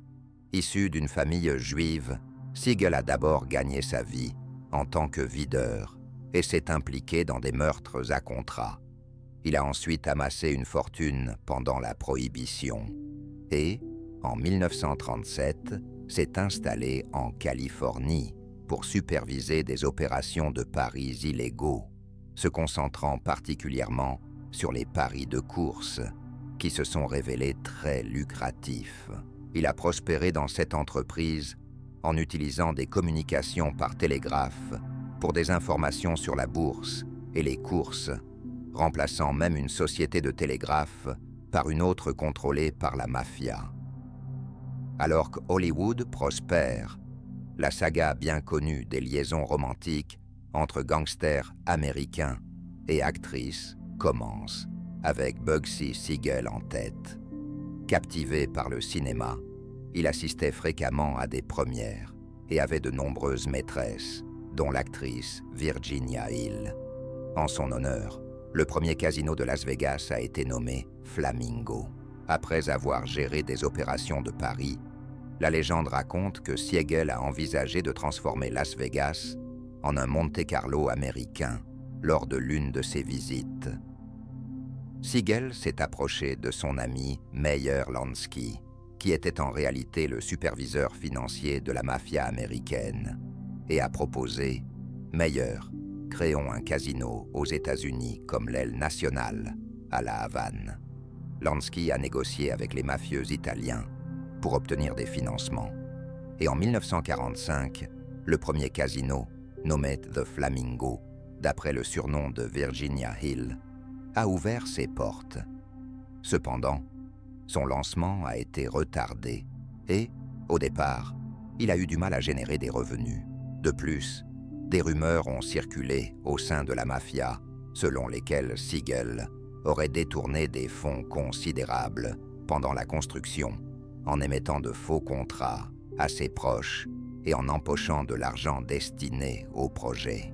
Issu d'une famille juive, Siegel a d'abord gagné sa vie en tant que videur et s'est impliqué dans des meurtres à contrat. Il a ensuite amassé une fortune pendant la Prohibition et, en 1937, s'est installé en Californie pour superviser des opérations de paris illégaux, se concentrant particulièrement sur les paris de course, qui se sont révélés très lucratifs. Il a prospéré dans cette entreprise en utilisant des communications par télégraphe pour des informations sur la bourse et les courses, remplaçant même une société de télégraphe par une autre contrôlée par la mafia. Alors que Hollywood prospère, la saga bien connue des liaisons romantiques entre gangsters américains et actrices commence, avec Bugsy Siegel en tête. Captivé par le cinéma, il assistait fréquemment à des premières et avait de nombreuses maîtresses, dont l'actrice Virginia Hill. En son honneur, le premier casino de Las Vegas a été nommé Flamingo. Après avoir géré des opérations de paris, la légende raconte que Siegel a envisagé de transformer Las Vegas en un Monte-Carlo américain lors de l'une de ses visites. Siegel s'est approché de son ami Meyer Lansky, qui était en réalité le superviseur financier de la mafia américaine, et a proposé « Meyer, créons un casino aux États-Unis comme l'aile nationale, à La Havane ». Lansky a négocié avec les mafieux italiens pour obtenir des financements. Et en 1945, le premier casino, nommé The Flamingo, d'après le surnom de Virginia Hill, a ouvert ses portes. Cependant, son lancement a été retardé et, au départ, il a eu du mal à générer des revenus. De plus, des rumeurs ont circulé au sein de la mafia, selon lesquelles Siegel aurait détourné des fonds considérables pendant la construction, en émettant de faux contrats à ses proches et en empochant de l'argent destiné au projet.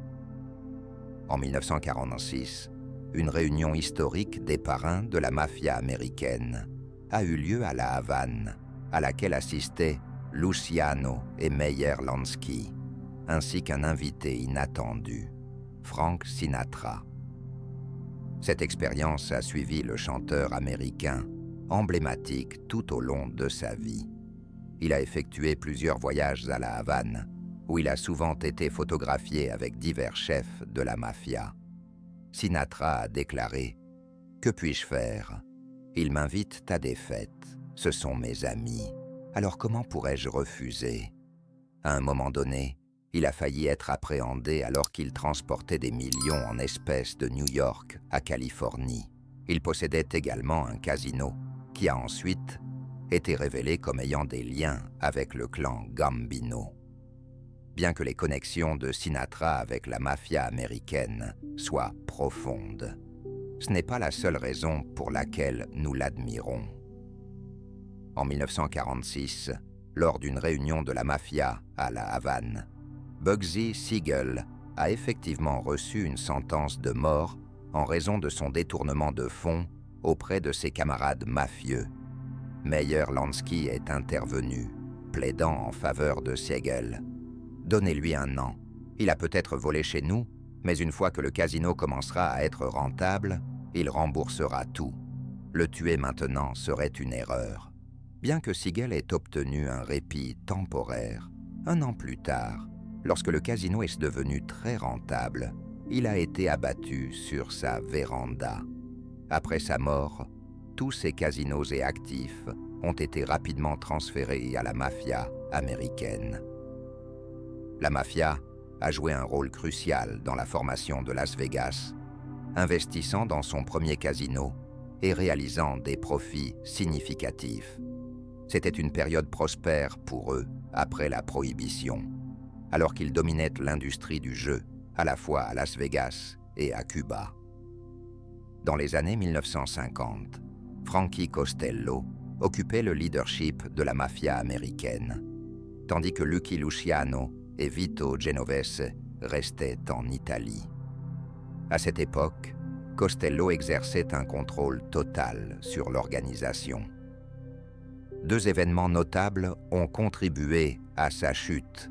En 1946, une réunion historique des parrains de la mafia américaine a eu lieu à La Havane, à laquelle assistaient Luciano et Meyer Lansky, ainsi qu'un invité inattendu, Frank Sinatra. Cette expérience a suivi le chanteur américain, emblématique tout au long de sa vie. Il a effectué plusieurs voyages à La Havane, où il a souvent été photographié avec divers chefs de la mafia. Sinatra a déclaré Que puis-je faire? Ils m'invitent à des fêtes. Ce sont mes amis. Alors comment pourrais-je refuser? À un moment donné, il a failli être appréhendé alors qu'il transportait des millions en espèces de New York à Californie. Il possédait également un casino qui a ensuite été révélé comme ayant des liens avec le clan Gambino. Bien que les connexions de Sinatra avec la mafia américaine soient profondes, ce n'est pas la seule raison pour laquelle nous l'admirons. En 1946, lors d'une réunion de la mafia à La Havane, Bugsy Siegel a effectivement reçu une sentence de mort en raison de son détournement de fonds auprès de ses camarades mafieux. Meyer Lansky est intervenu, plaidant en faveur de Siegel. « Donnez-lui 1 an. Il a peut-être volé chez nous, mais une fois que le casino commencera à être rentable, il remboursera tout. Le tuer maintenant serait une erreur. » Bien que Siegel ait obtenu un répit temporaire, 1 an plus tard, lorsque le casino est devenu très rentable, il a été abattu sur sa véranda. Après sa mort, tous ses casinos et actifs ont été rapidement transférés à la mafia américaine. La mafia a joué un rôle crucial dans la formation de Las Vegas, investissant dans son premier casino et réalisant des profits significatifs. C'était une période prospère pour eux après la prohibition, alors qu'ils dominaient l'industrie du jeu, à la fois à Las Vegas et à Cuba. Dans les années 1950, Frankie Costello occupait le leadership de la mafia américaine, tandis que Lucky Luciano et Vito Genovese restaient en Italie. À cette époque, Costello exerçait un contrôle total sur l'organisation. 2 événements notables ont contribué à sa chute.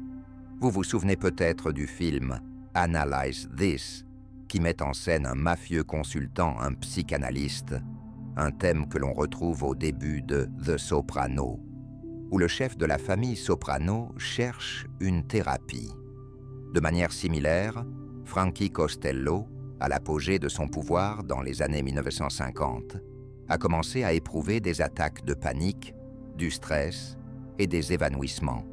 Vous vous souvenez peut-être du film « Analyze This », qui met en scène un mafieux consultant un psychanalyste, un thème que l'on retrouve au début de The Sopranos, où le chef de la famille Soprano cherche une thérapie. De manière similaire, Frankie Costello, à l'apogée de son pouvoir dans les années 1950, a commencé à éprouver des attaques de panique, du stress et des évanouissements,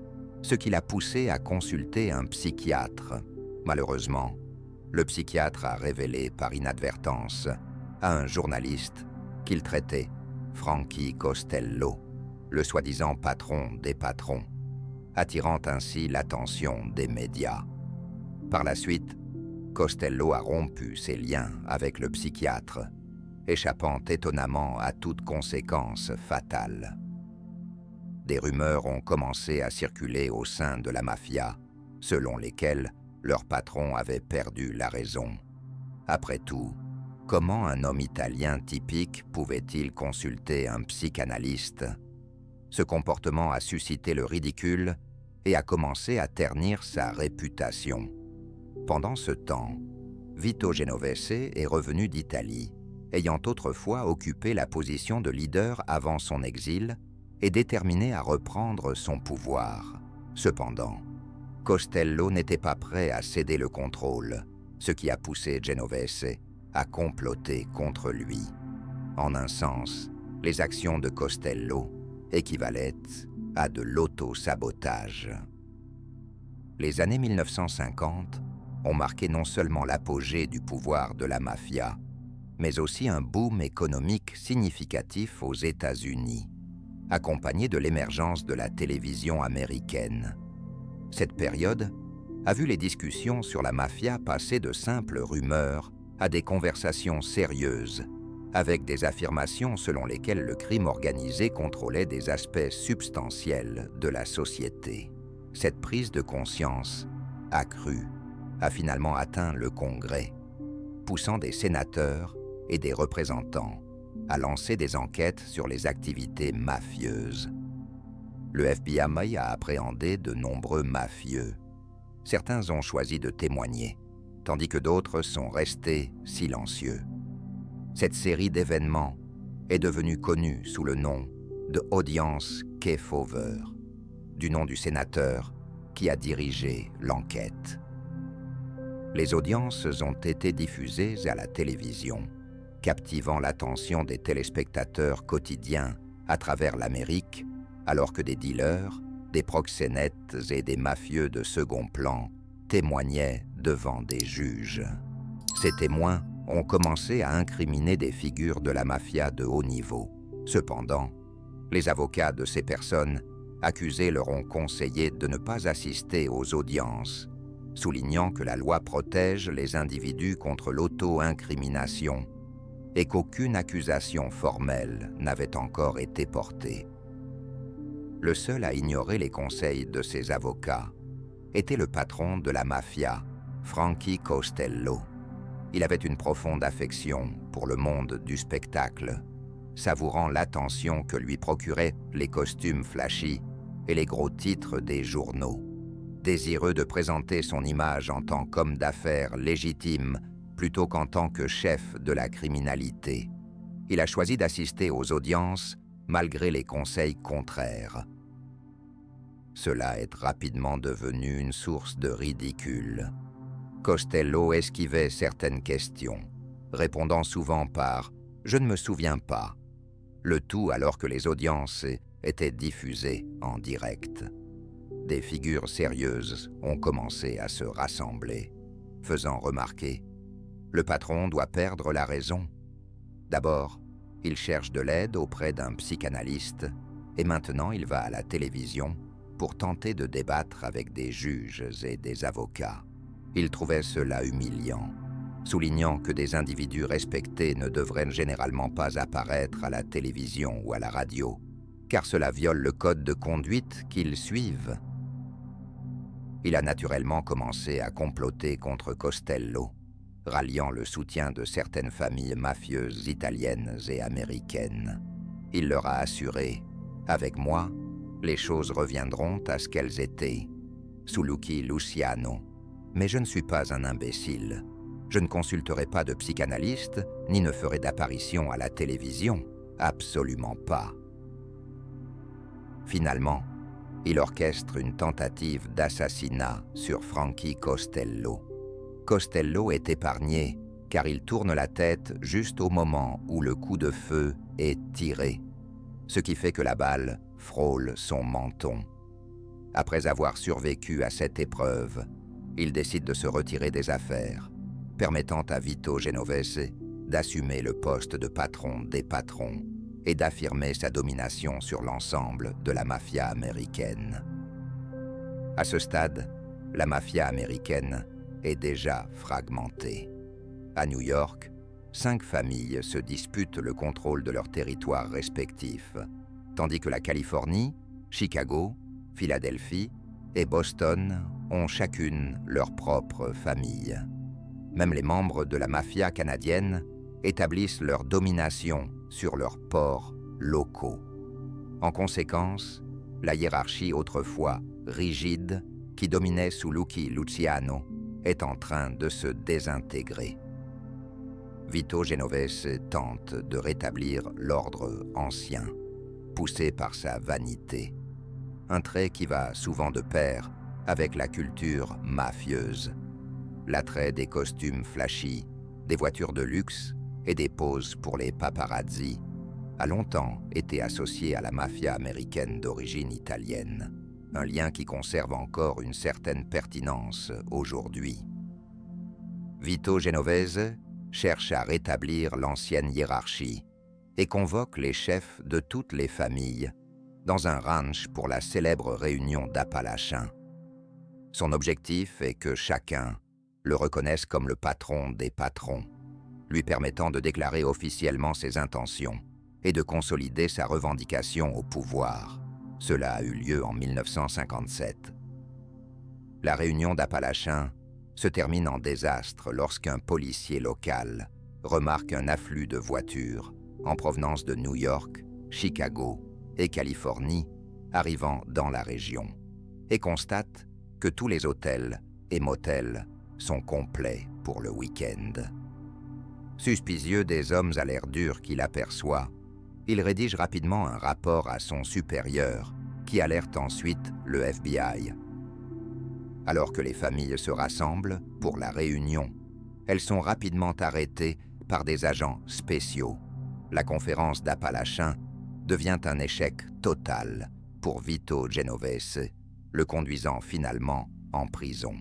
ce qui l'a poussé à consulter un psychiatre. Malheureusement, le psychiatre a révélé par inadvertance à un journaliste qu'il traitait Frankie Costello, le soi-disant patron des patrons, attirant ainsi l'attention des médias. Par la suite, Costello a rompu ses liens avec le psychiatre, échappant étonnamment à toute conséquence fatale. Des rumeurs ont commencé à circuler au sein de la mafia, selon lesquelles leur patron avait perdu la raison. Après tout, comment un homme italien typique pouvait-il consulter un psychanalyste? Ce comportement a suscité le ridicule et a commencé à ternir sa réputation. Pendant ce temps, Vito Genovese est revenu d'Italie, ayant autrefois occupé la position de leader avant son exil et déterminé à reprendre son pouvoir. Cependant, Costello n'était pas prêt à céder le contrôle, ce qui a poussé Genovese à comploter contre lui. En un sens, les actions de Costello équivalaient à de l'auto-sabotage. Les années 1950 ont marqué non seulement l'apogée du pouvoir de la mafia, mais aussi un boom économique significatif aux États-Unis, accompagné de l'émergence de la télévision américaine. Cette période a vu les discussions sur la mafia passer de simples rumeurs à des conversations sérieuses, avec des affirmations selon lesquelles le crime organisé contrôlait des aspects substantiels de la société. Cette prise de conscience accrue a finalement atteint le Congrès, poussant des sénateurs et des représentants à lancer des enquêtes sur les activités mafieuses. Le FBI a appréhendé de nombreux mafieux. Certains ont choisi de témoigner, tandis que d'autres sont restés silencieux. Cette série d'événements est devenue connue sous le nom de Audience Kefauver, du nom du sénateur qui a dirigé l'enquête. Les audiences ont été diffusées à la télévision, captivant l'attention des téléspectateurs quotidiens à travers l'Amérique, alors que des dealers, des proxénètes et des mafieux de second plan témoignaient devant des juges. Ces témoins ont commencé à incriminer des figures de la mafia de haut niveau. Cependant, les avocats de ces personnes accusées leur ont conseillé de ne pas assister aux audiences, soulignant que la loi protège les individus contre l'auto-incrimination et qu'aucune accusation formelle n'avait encore été portée. Le seul à ignorer les conseils de ses avocats était le patron de la mafia, Frankie Costello. Il avait une profonde affection pour le monde du spectacle, savourant l'attention que lui procuraient les costumes flashy et les gros titres des journaux. Désireux de présenter son image en tant qu'homme d'affaires légitime plutôt qu'en tant que chef de la criminalité, il a choisi d'assister aux audiences malgré les conseils contraires. Cela est rapidement devenu une source de ridicule. Costello esquivait certaines questions, répondant souvent par « je ne me souviens pas », le tout alors que les audiences étaient diffusées en direct. Des figures sérieuses ont commencé à se rassembler, faisant remarquer « le patron doit perdre la raison ». D'abord, il cherche de l'aide auprès d'un psychanalyste et maintenant il va à la télévision pour tenter de débattre avec des juges et des avocats. Il trouvait cela humiliant, soulignant que des individus respectés ne devraient généralement pas apparaître à la télévision ou à la radio, car cela viole le code de conduite qu'ils suivent. Il a naturellement commencé à comploter contre Costello, ralliant le soutien de certaines familles mafieuses italiennes et américaines. Il leur a assuré « Avec moi, les choses reviendront à ce qu'elles étaient, sous Lucky Luciano. Mais je ne suis pas un imbécile. Je ne consulterai pas de psychanalyste, ni ne ferai d'apparition à la télévision. Absolument pas. » Finalement, il orchestre une tentative d'assassinat sur Frankie Costello. Costello est épargné car il tourne la tête juste au moment où le coup de feu est tiré, ce qui fait que la balle frôle son menton. Après avoir survécu à cette épreuve, il décide de se retirer des affaires, permettant à Vito Genovese d'assumer le poste de patron des patrons et d'affirmer sa domination sur l'ensemble de la mafia américaine. À ce stade, la mafia américaine est déjà fragmentée. À New York, 5 familles se disputent le contrôle de leurs territoires respectifs, tandis que la Californie, Chicago, Philadelphie et Boston ont chacune leur propre famille. Même les membres de la mafia canadienne établissent leur domination sur leurs ports locaux. En conséquence, la hiérarchie autrefois rigide qui dominait sous Lucky Luciano est en train de se désintégrer. Vito Genovese tente de rétablir l'ordre ancien, poussé par sa vanité, un trait qui va souvent de pair avec la culture mafieuse. L'attrait des costumes flashy, des voitures de luxe et des poses pour les paparazzi a longtemps été associé à la mafia américaine d'origine italienne, un lien qui conserve encore une certaine pertinence aujourd'hui. Vito Genovese cherche à rétablir l'ancienne hiérarchie et convoque les chefs de toutes les familles dans un ranch pour la célèbre réunion d'Appalachiens. Son objectif est que chacun le reconnaisse comme le patron des patrons, lui permettant de déclarer officiellement ses intentions et de consolider sa revendication au pouvoir. Cela a eu lieu en 1957. La réunion d'Appalachiens se termine en désastre lorsqu'un policier local remarque un afflux de voitures en provenance de New York, Chicago et Californie arrivant dans la région et constate que tous les hôtels et motels sont complets pour le week-end. Suspicieux des hommes à l'air dur qu'il aperçoit, il rédige rapidement un rapport à son supérieur qui alerte ensuite le FBI. Alors que les familles se rassemblent pour la réunion, elles sont rapidement arrêtées par des agents spéciaux. La conférence d'Appalachin devient un échec total pour Vito Genovese, le conduisant finalement en prison.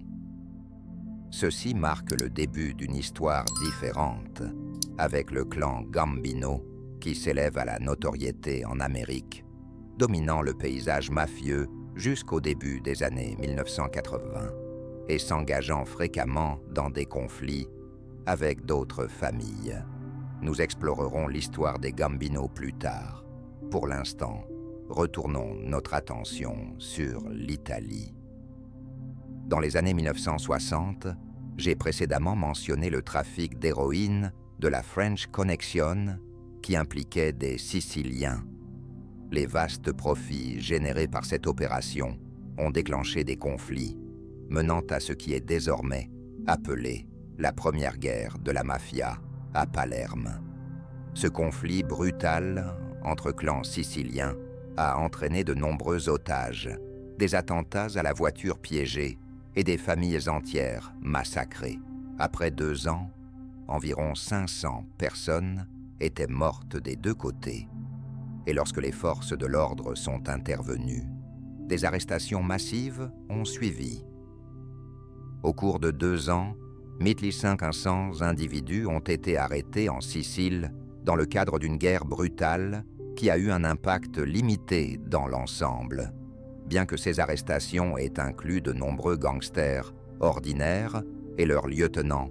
Ceci marque le début d'une histoire différente, avec le clan Gambino qui s'élève à la notoriété en Amérique, dominant le paysage mafieux jusqu'au début des années 1980 et s'engageant fréquemment dans des conflits avec d'autres familles. Nous explorerons l'histoire des Gambino plus tard. Pour l'instant, retournons notre attention sur l'Italie. Dans les années 1960, j'ai précédemment mentionné le trafic d'héroïne de la French Connection qui impliquait des Siciliens. Les vastes profits générés par cette opération ont déclenché des conflits, menant à ce qui est désormais appelé la première guerre de la mafia à Palerme. Ce conflit brutal entre clans siciliens a entraîné de nombreux otages, des attentats à la voiture piégée et des familles entières massacrées. Après 2 ans, environ 500 personnes étaient mortes des 2 côtés. Et lorsque les forces de l'ordre sont intervenues, des arrestations massives ont suivi. Au cours de 2 ans, 1500 individus ont été arrêtés en Sicile dans le cadre d'une guerre brutale qui a eu un impact limité dans l'ensemble, bien que ces arrestations aient inclus de nombreux gangsters ordinaires et leurs lieutenants.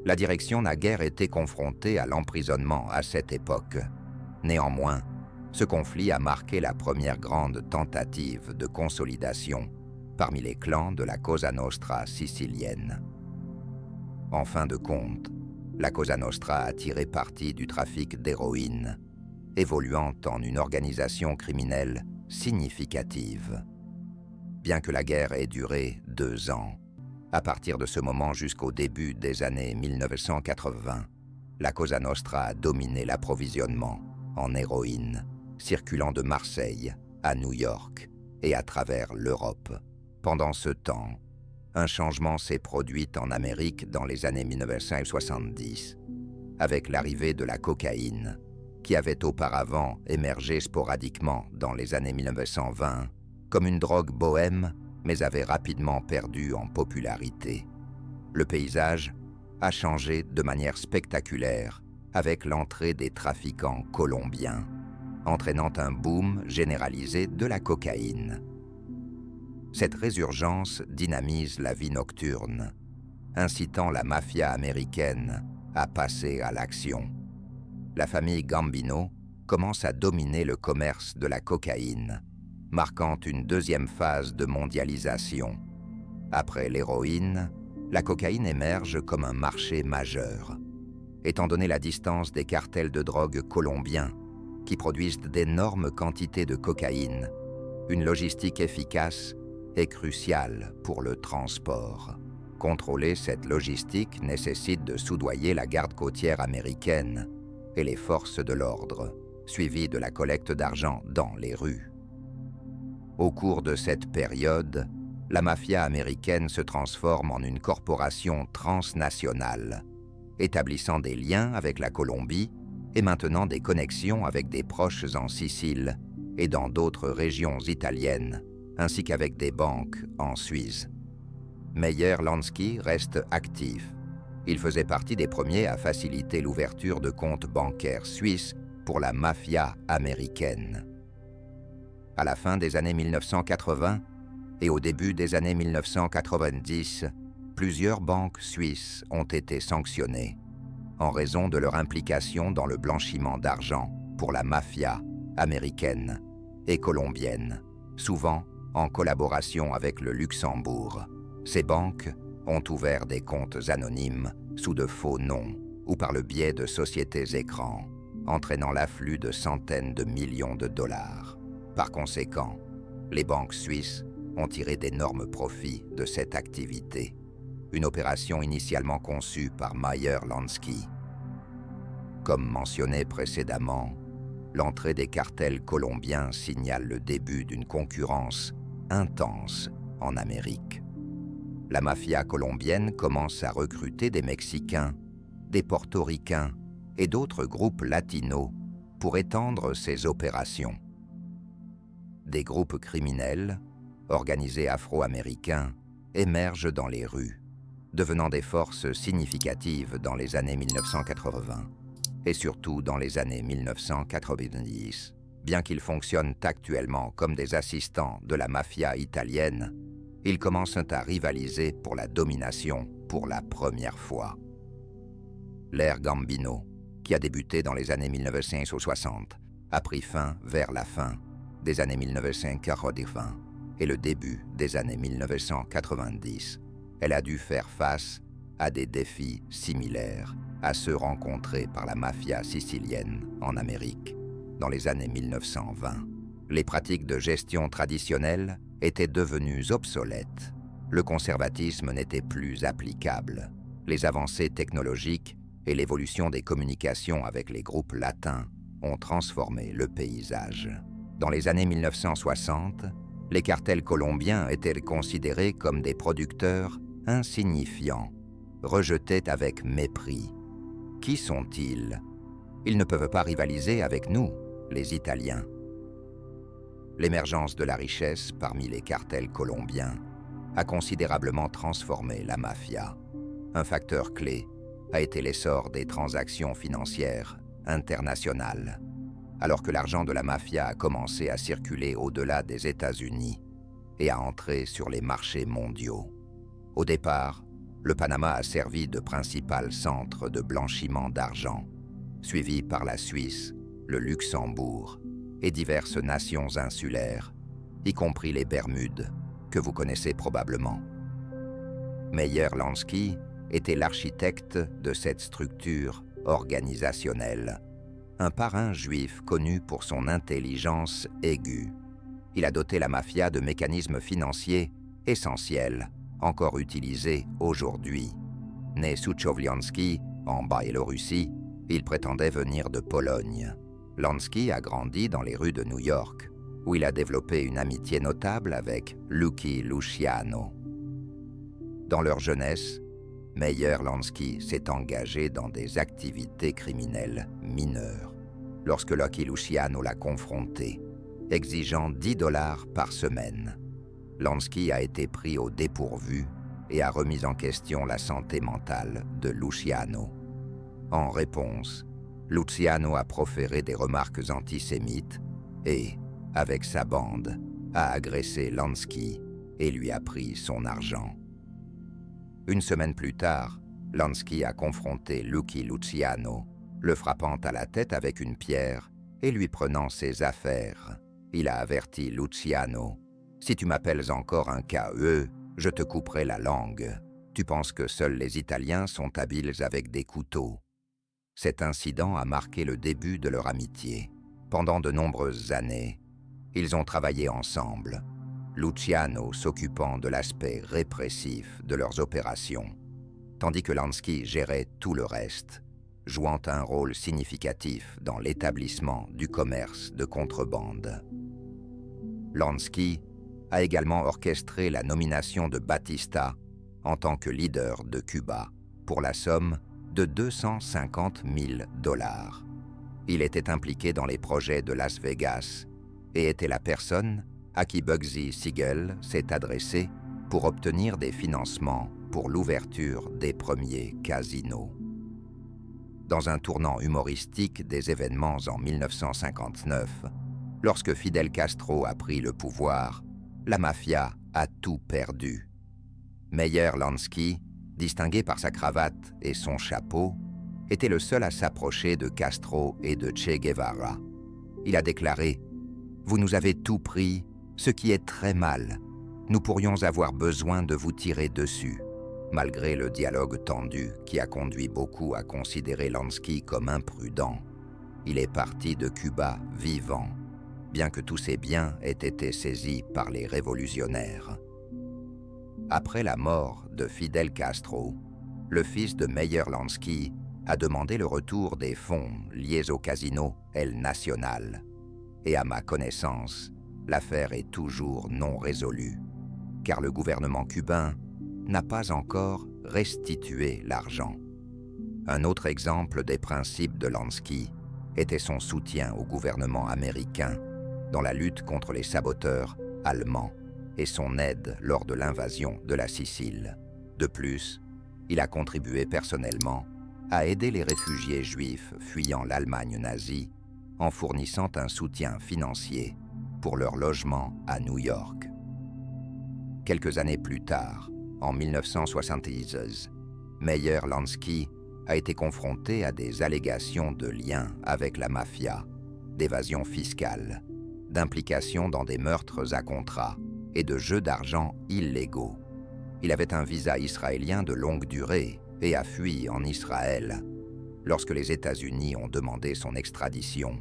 La direction n'a guère été confrontée à l'emprisonnement à cette époque. Néanmoins, ce conflit a marqué la première grande tentative de consolidation parmi les clans de la Cosa Nostra sicilienne. En fin de compte, la Cosa Nostra a tiré parti du trafic d'héroïne, évoluant en une organisation criminelle significative. Bien que la guerre ait duré 2 ans, à partir de ce moment jusqu'au début des années 1980, la Cosa Nostra a dominé l'approvisionnement en héroïne, circulant de Marseille à New York et à travers l'Europe. Pendant ce temps, un changement s'est produit en Amérique dans les années 1970, avec l'arrivée de la cocaïne, qui avait auparavant émergé sporadiquement dans les années 1920 comme une drogue bohème, mais avait rapidement perdu en popularité. Le paysage a changé de manière spectaculaire avec l'entrée des trafiquants colombiens, entraînant un boom généralisé de la cocaïne. Cette résurgence dynamise la vie nocturne, incitant la mafia américaine à passer à l'action. La famille Gambino commence à dominer le commerce de la cocaïne, marquant une deuxième phase de mondialisation. Après l'héroïne, la cocaïne émerge comme un marché majeur, étant donné la distance des cartels de drogue colombiens qui produisent d'énormes quantités de cocaïne. Une logistique efficace est cruciale pour le transport. Contrôler cette logistique nécessite de soudoyer la garde côtière américaine et les forces de l'ordre, suivies de la collecte d'argent dans les rues. Au cours de cette période, la mafia américaine se transforme en une corporation transnationale, établissant des liens avec la Colombie et maintenant des connexions avec des proches en Sicile et dans d'autres régions italiennes, ainsi qu'avec des banques en Suisse. Meyer Lansky reste actif. Il faisait partie des premiers à faciliter l'ouverture de comptes bancaires suisses pour la mafia américaine. À la fin des années 1980 et au début des années 1990, plusieurs banques suisses ont été sanctionnées en raison de leur implication dans le blanchiment d'argent pour la mafia américaine et colombienne, souvent en collaboration avec le Luxembourg. Ces banques ont ouvert des comptes anonymes sous de faux noms ou par le biais de sociétés écrans, entraînant l'afflux de centaines de millions de dollars. Par conséquent, les banques suisses ont tiré d'énormes profits de cette activité, une opération initialement conçue par Meyer Lansky. Comme mentionné précédemment, l'entrée des cartels colombiens signale le début d'une concurrence intense en Amérique. La mafia colombienne commence à recruter des Mexicains, des Portoricains et d'autres groupes latinos pour étendre ses opérations. Des groupes criminels, organisés afro-américains, émergent dans les rues, devenant des forces significatives dans les années 1980 et surtout dans les années 1990. Bien qu'ils fonctionnent actuellement comme des assistants de la mafia italienne, ils commencent à rivaliser pour la domination pour la première fois. L'ère Gambino, qui a débuté dans les années 1960, a pris fin vers la fin des années 1980 et le début des années 1990. Elle a dû faire face à des défis similaires à ceux rencontrés par la mafia sicilienne en Amérique dans les années 1920. Les pratiques de gestion traditionnelles étaient devenues obsolètes. Le conservatisme n'était plus applicable. Les avancées technologiques et l'évolution des communications avec les groupes latins ont transformé le paysage. Dans les années 1960, les cartels colombiens étaient considérés comme des producteurs insignifiants, rejetés avec mépris. Qui sont-ils? Ils ne peuvent pas rivaliser avec nous, les Italiens. L'émergence de la richesse parmi les cartels colombiens a considérablement transformé la mafia. Un facteur clé a été l'essor des transactions financières internationales, alors que l'argent de la mafia a commencé à circuler au-delà des États-Unis et à entrer sur les marchés mondiaux. Au départ, le Panama a servi de principal centre de blanchiment d'argent, suivi par la Suisse, le Luxembourg et diverses nations insulaires, y compris les Bermudes, que vous connaissez probablement. Meyer Lansky était l'architecte de cette structure organisationnelle, un parrain juif connu pour son intelligence aiguë. Il a doté la mafia de mécanismes financiers essentiels, encore utilisés aujourd'hui. Né Souchowliansky en Biélorussie, il prétendait venir de Pologne. Lansky a grandi dans les rues de New York, où il a développé une amitié notable avec Lucky Luciano. Dans leur jeunesse, Meyer Lansky s'est engagé dans des activités criminelles mineures lorsque Lucky Luciano l'a confronté, exigeant $10 par semaine. Lansky a été pris au dépourvu et a remis en question la santé mentale de Luciano. En réponse, Luciano a proféré des remarques antisémites et, avec sa bande, a agressé Lansky et lui a pris son argent. Une semaine plus tard, Lansky a confronté Lucky Luciano, le frappant à la tête avec une pierre et lui prenant ses affaires. Il a averti Luciano: « Si tu m'appelles encore un KE, je te couperai la langue. Tu penses que seuls les Italiens sont habiles avec des couteaux. » Cet incident a marqué le début de leur amitié. Pendant de nombreuses années, ils ont travaillé ensemble, Luciano s'occupant de l'aspect répressif de leurs opérations, tandis que Lansky gérait tout le reste, jouant un rôle significatif dans l'établissement du commerce de contrebande. Lansky a également orchestré la nomination de Batista en tant que leader de Cuba pour la somme de $250 000. Il était impliqué dans les projets de Las Vegas et était la personne à qui Bugsy Siegel s'est adressé pour obtenir des financements pour l'ouverture des premiers casinos. Dans un tournant humoristique des événements en 1959, lorsque Fidel Castro a pris le pouvoir, la mafia a tout perdu. Meyer Lansky, distingué par sa cravate et son chapeau, était le seul à s'approcher de Castro et de Che Guevara. Il a déclaré: « Vous nous avez tout pris, ce qui est très mal. Nous pourrions avoir besoin de vous tirer dessus. » Malgré le dialogue tendu qui a conduit beaucoup à considérer Lansky comme imprudent, il est parti de Cuba vivant, bien que tous ses biens aient été saisis par les révolutionnaires. Après la mort de Fidel Castro, le fils de Meyer Lansky a demandé le retour des fonds liés au casino El Nacional. Et à ma connaissance, l'affaire est toujours non résolue, car le gouvernement cubain n'a pas encore restitué l'argent. Un autre exemple des principes de Lansky était son soutien au gouvernement américain dans la lutte contre les saboteurs allemands et son aide lors de l'invasion de la Sicile. De plus, il a contribué personnellement à aider les réfugiés juifs fuyant l'Allemagne nazie en fournissant un soutien financier pour leur logement à New York. Quelques années plus tard, en 1976, Meyer Lansky a été confronté à des allégations de liens avec la mafia, d'évasion fiscale, d'implication dans des meurtres à contrat et de jeux d'argent illégaux. Il avait un visa israélien de longue durée et a fui en Israël. Lorsque les États-Unis ont demandé son extradition,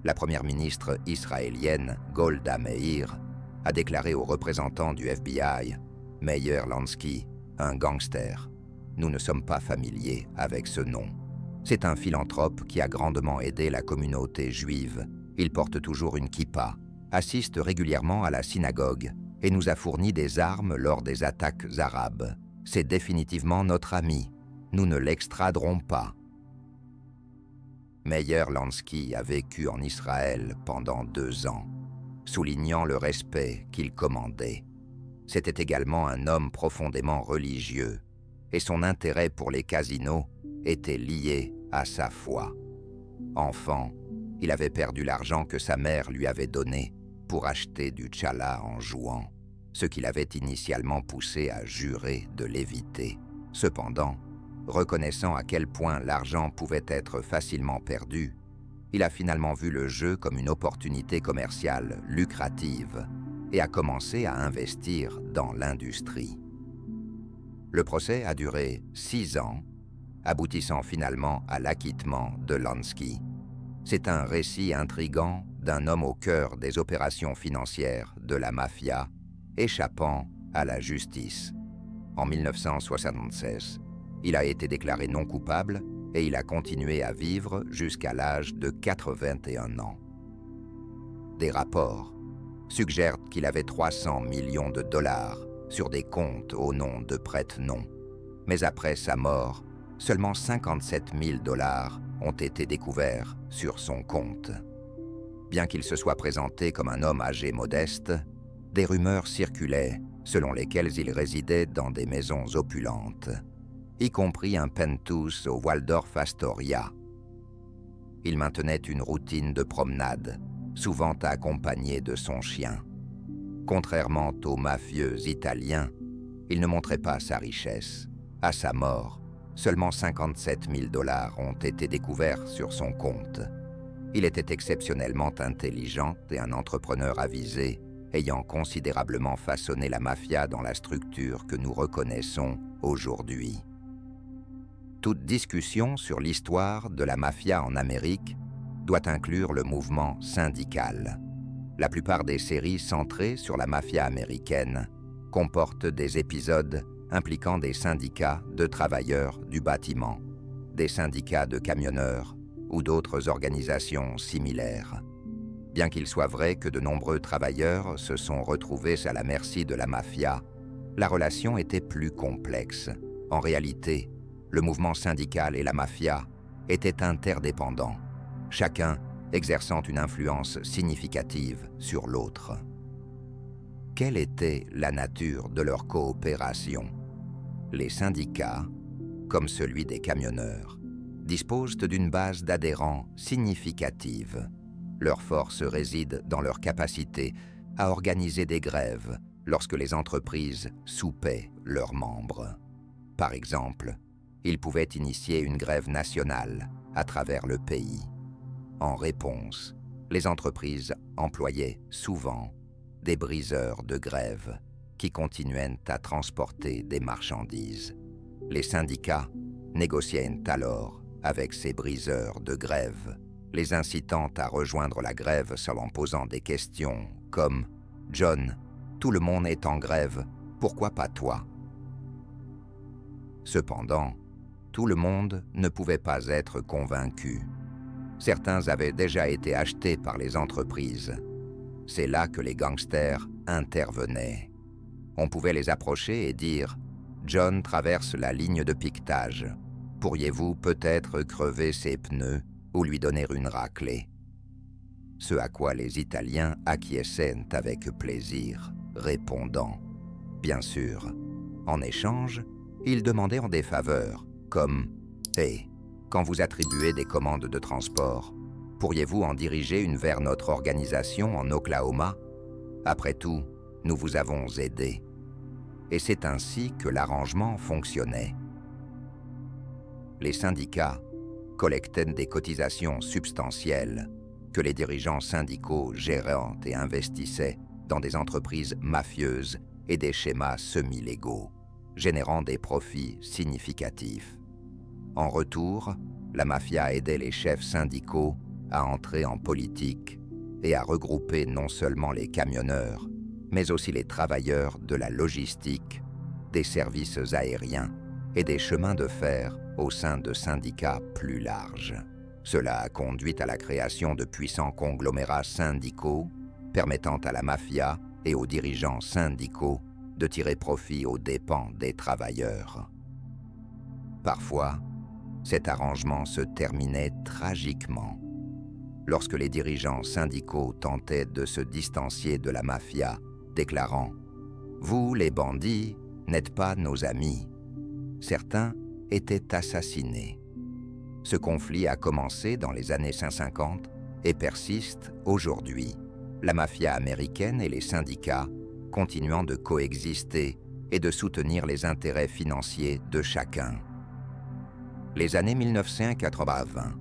la première ministre israélienne Golda Meir a déclaré aux représentants du FBI « Meyer Lansky, un gangster. Nous ne sommes pas familiers avec ce nom. C'est un philanthrope qui a grandement aidé la communauté juive. Il porte toujours une kippa, assiste régulièrement à la synagogue et nous a fourni des armes lors des attaques arabes. C'est définitivement notre ami. Nous ne l'extraderons pas. » Meyer Lansky a vécu en Israël pendant 2 ans, soulignant le respect qu'il commandait. C'était également un homme profondément religieux, et son intérêt pour les casinos était lié à sa foi. Enfant, il avait perdu l'argent que sa mère lui avait donné pour acheter du tchala en jouant, ce qui l'avait initialement poussé à jurer de l'éviter. Cependant, reconnaissant à quel point l'argent pouvait être facilement perdu, il a finalement vu le jeu comme une opportunité commerciale lucrative et a commencé à investir dans l'industrie. Le procès a duré 6 ans, aboutissant finalement à l'acquittement de Lansky. C'est un récit intrigant d'un homme au cœur des opérations financières de la mafia, échappant à la justice. En 1976, il a été déclaré non coupable et il a continué à vivre jusqu'à l'âge de 81 ans. Des rapports suggèrent qu'il avait 300 millions de dollars sur des comptes au nom de prête-noms. Mais après sa mort, seulement 57 000 dollars ont été découverts sur son compte. Bien qu'il se soit présenté comme un homme âgé modeste, des rumeurs circulaient selon lesquelles il résidait dans des maisons opulentes, y compris un penthouse au Waldorf Astoria. Il maintenait une routine de promenade, souvent accompagné de son chien. Contrairement aux mafieux italiens, il ne montrait pas sa richesse. À sa mort, seulement 57 000 dollars ont été découverts sur son compte. Il était exceptionnellement intelligent et un entrepreneur avisé, ayant considérablement façonné la mafia dans la structure que nous reconnaissons aujourd'hui. Toute discussion sur l'histoire de la mafia en Amérique doit inclure le mouvement syndical. La plupart des séries centrées sur la mafia américaine comportent des épisodes impliquant des syndicats de travailleurs du bâtiment, des syndicats de camionneurs ou d'autres organisations similaires. Bien qu'il soit vrai que de nombreux travailleurs se sont retrouvés à la merci de la mafia, la relation était plus complexe. En réalité, le mouvement syndical et la mafia étaient interdépendants, chacun exerçant une influence significative sur l'autre. Quelle était la nature de leur coopération? Les syndicats, comme celui des camionneurs, disposent d'une base d'adhérents significative. Leur force réside dans leur capacité à organiser des grèves lorsque les entreprises soupaient leurs membres. Par exemple, ils pouvaient initier une grève nationale à travers le pays. En réponse, les entreprises employaient souvent des briseurs de grève qui continuaient à transporter des marchandises. Les syndicats négociaient alors avec ces briseurs de grève, les incitant à rejoindre la grève en posant des questions comme « John, tout le monde est en grève, pourquoi pas toi ?» Cependant, tout le monde ne pouvait pas être convaincu. Certains avaient déjà été achetés par les entreprises. C'est là que les gangsters intervenaient. On pouvait les approcher et dire « John traverse la ligne de piquetage. Pourriez-vous peut-être crever ses pneus ou lui donner une raclée ?» Ce à quoi les Italiens acquiescèrent avec plaisir, répondant « Bien sûr ». En échange, ils demandèrent des faveurs, comme « Hé, quand vous attribuez des commandes de transport, pourriez-vous en diriger une vers notre organisation en Oklahoma? Après tout, nous vous avons aidé. » Et c'est ainsi que l'arrangement fonctionnait. Les syndicats collectaient des cotisations substantielles que les dirigeants syndicaux géraient et investissaient dans des entreprises mafieuses et des schémas semi-légaux, générant des profits significatifs. En retour, la mafia aidait les chefs syndicaux à entrer en politique et à regrouper non seulement les camionneurs, mais aussi les travailleurs de la logistique, des services aériens et des chemins de fer au sein de syndicats plus larges. Cela a conduit à la création de puissants conglomérats syndicaux permettant à la mafia et aux dirigeants syndicaux de tirer profit aux dépens des travailleurs. Parfois, cet arrangement se terminait tragiquement. Lorsque les dirigeants syndicaux tentaient de se distancier de la mafia, déclarant « Vous, les bandits, n'êtes pas nos amis », certains étaient assassinés. Ce conflit a commencé dans les années 550 et persiste aujourd'hui, la mafia américaine et les syndicats continuant de coexister et de soutenir les intérêts financiers de chacun. Les années 1980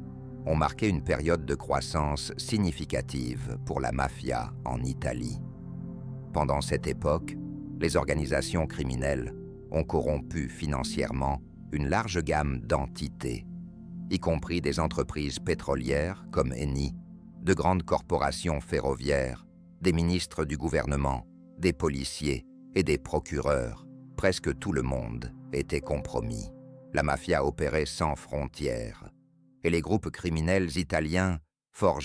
ont marqué une période de croissance significative pour la mafia en Italie. Pendant cette époque, les organisations criminelles ont corrompu financièrement une large gamme d'entités, y compris des entreprises pétrolières comme Eni, de grandes corporations ferroviaires, des ministres du gouvernement, des policiers et des procureurs. Presque tout le monde était compromis. La mafia opérait sans frontières, et les groupes criminels italiens forgeaient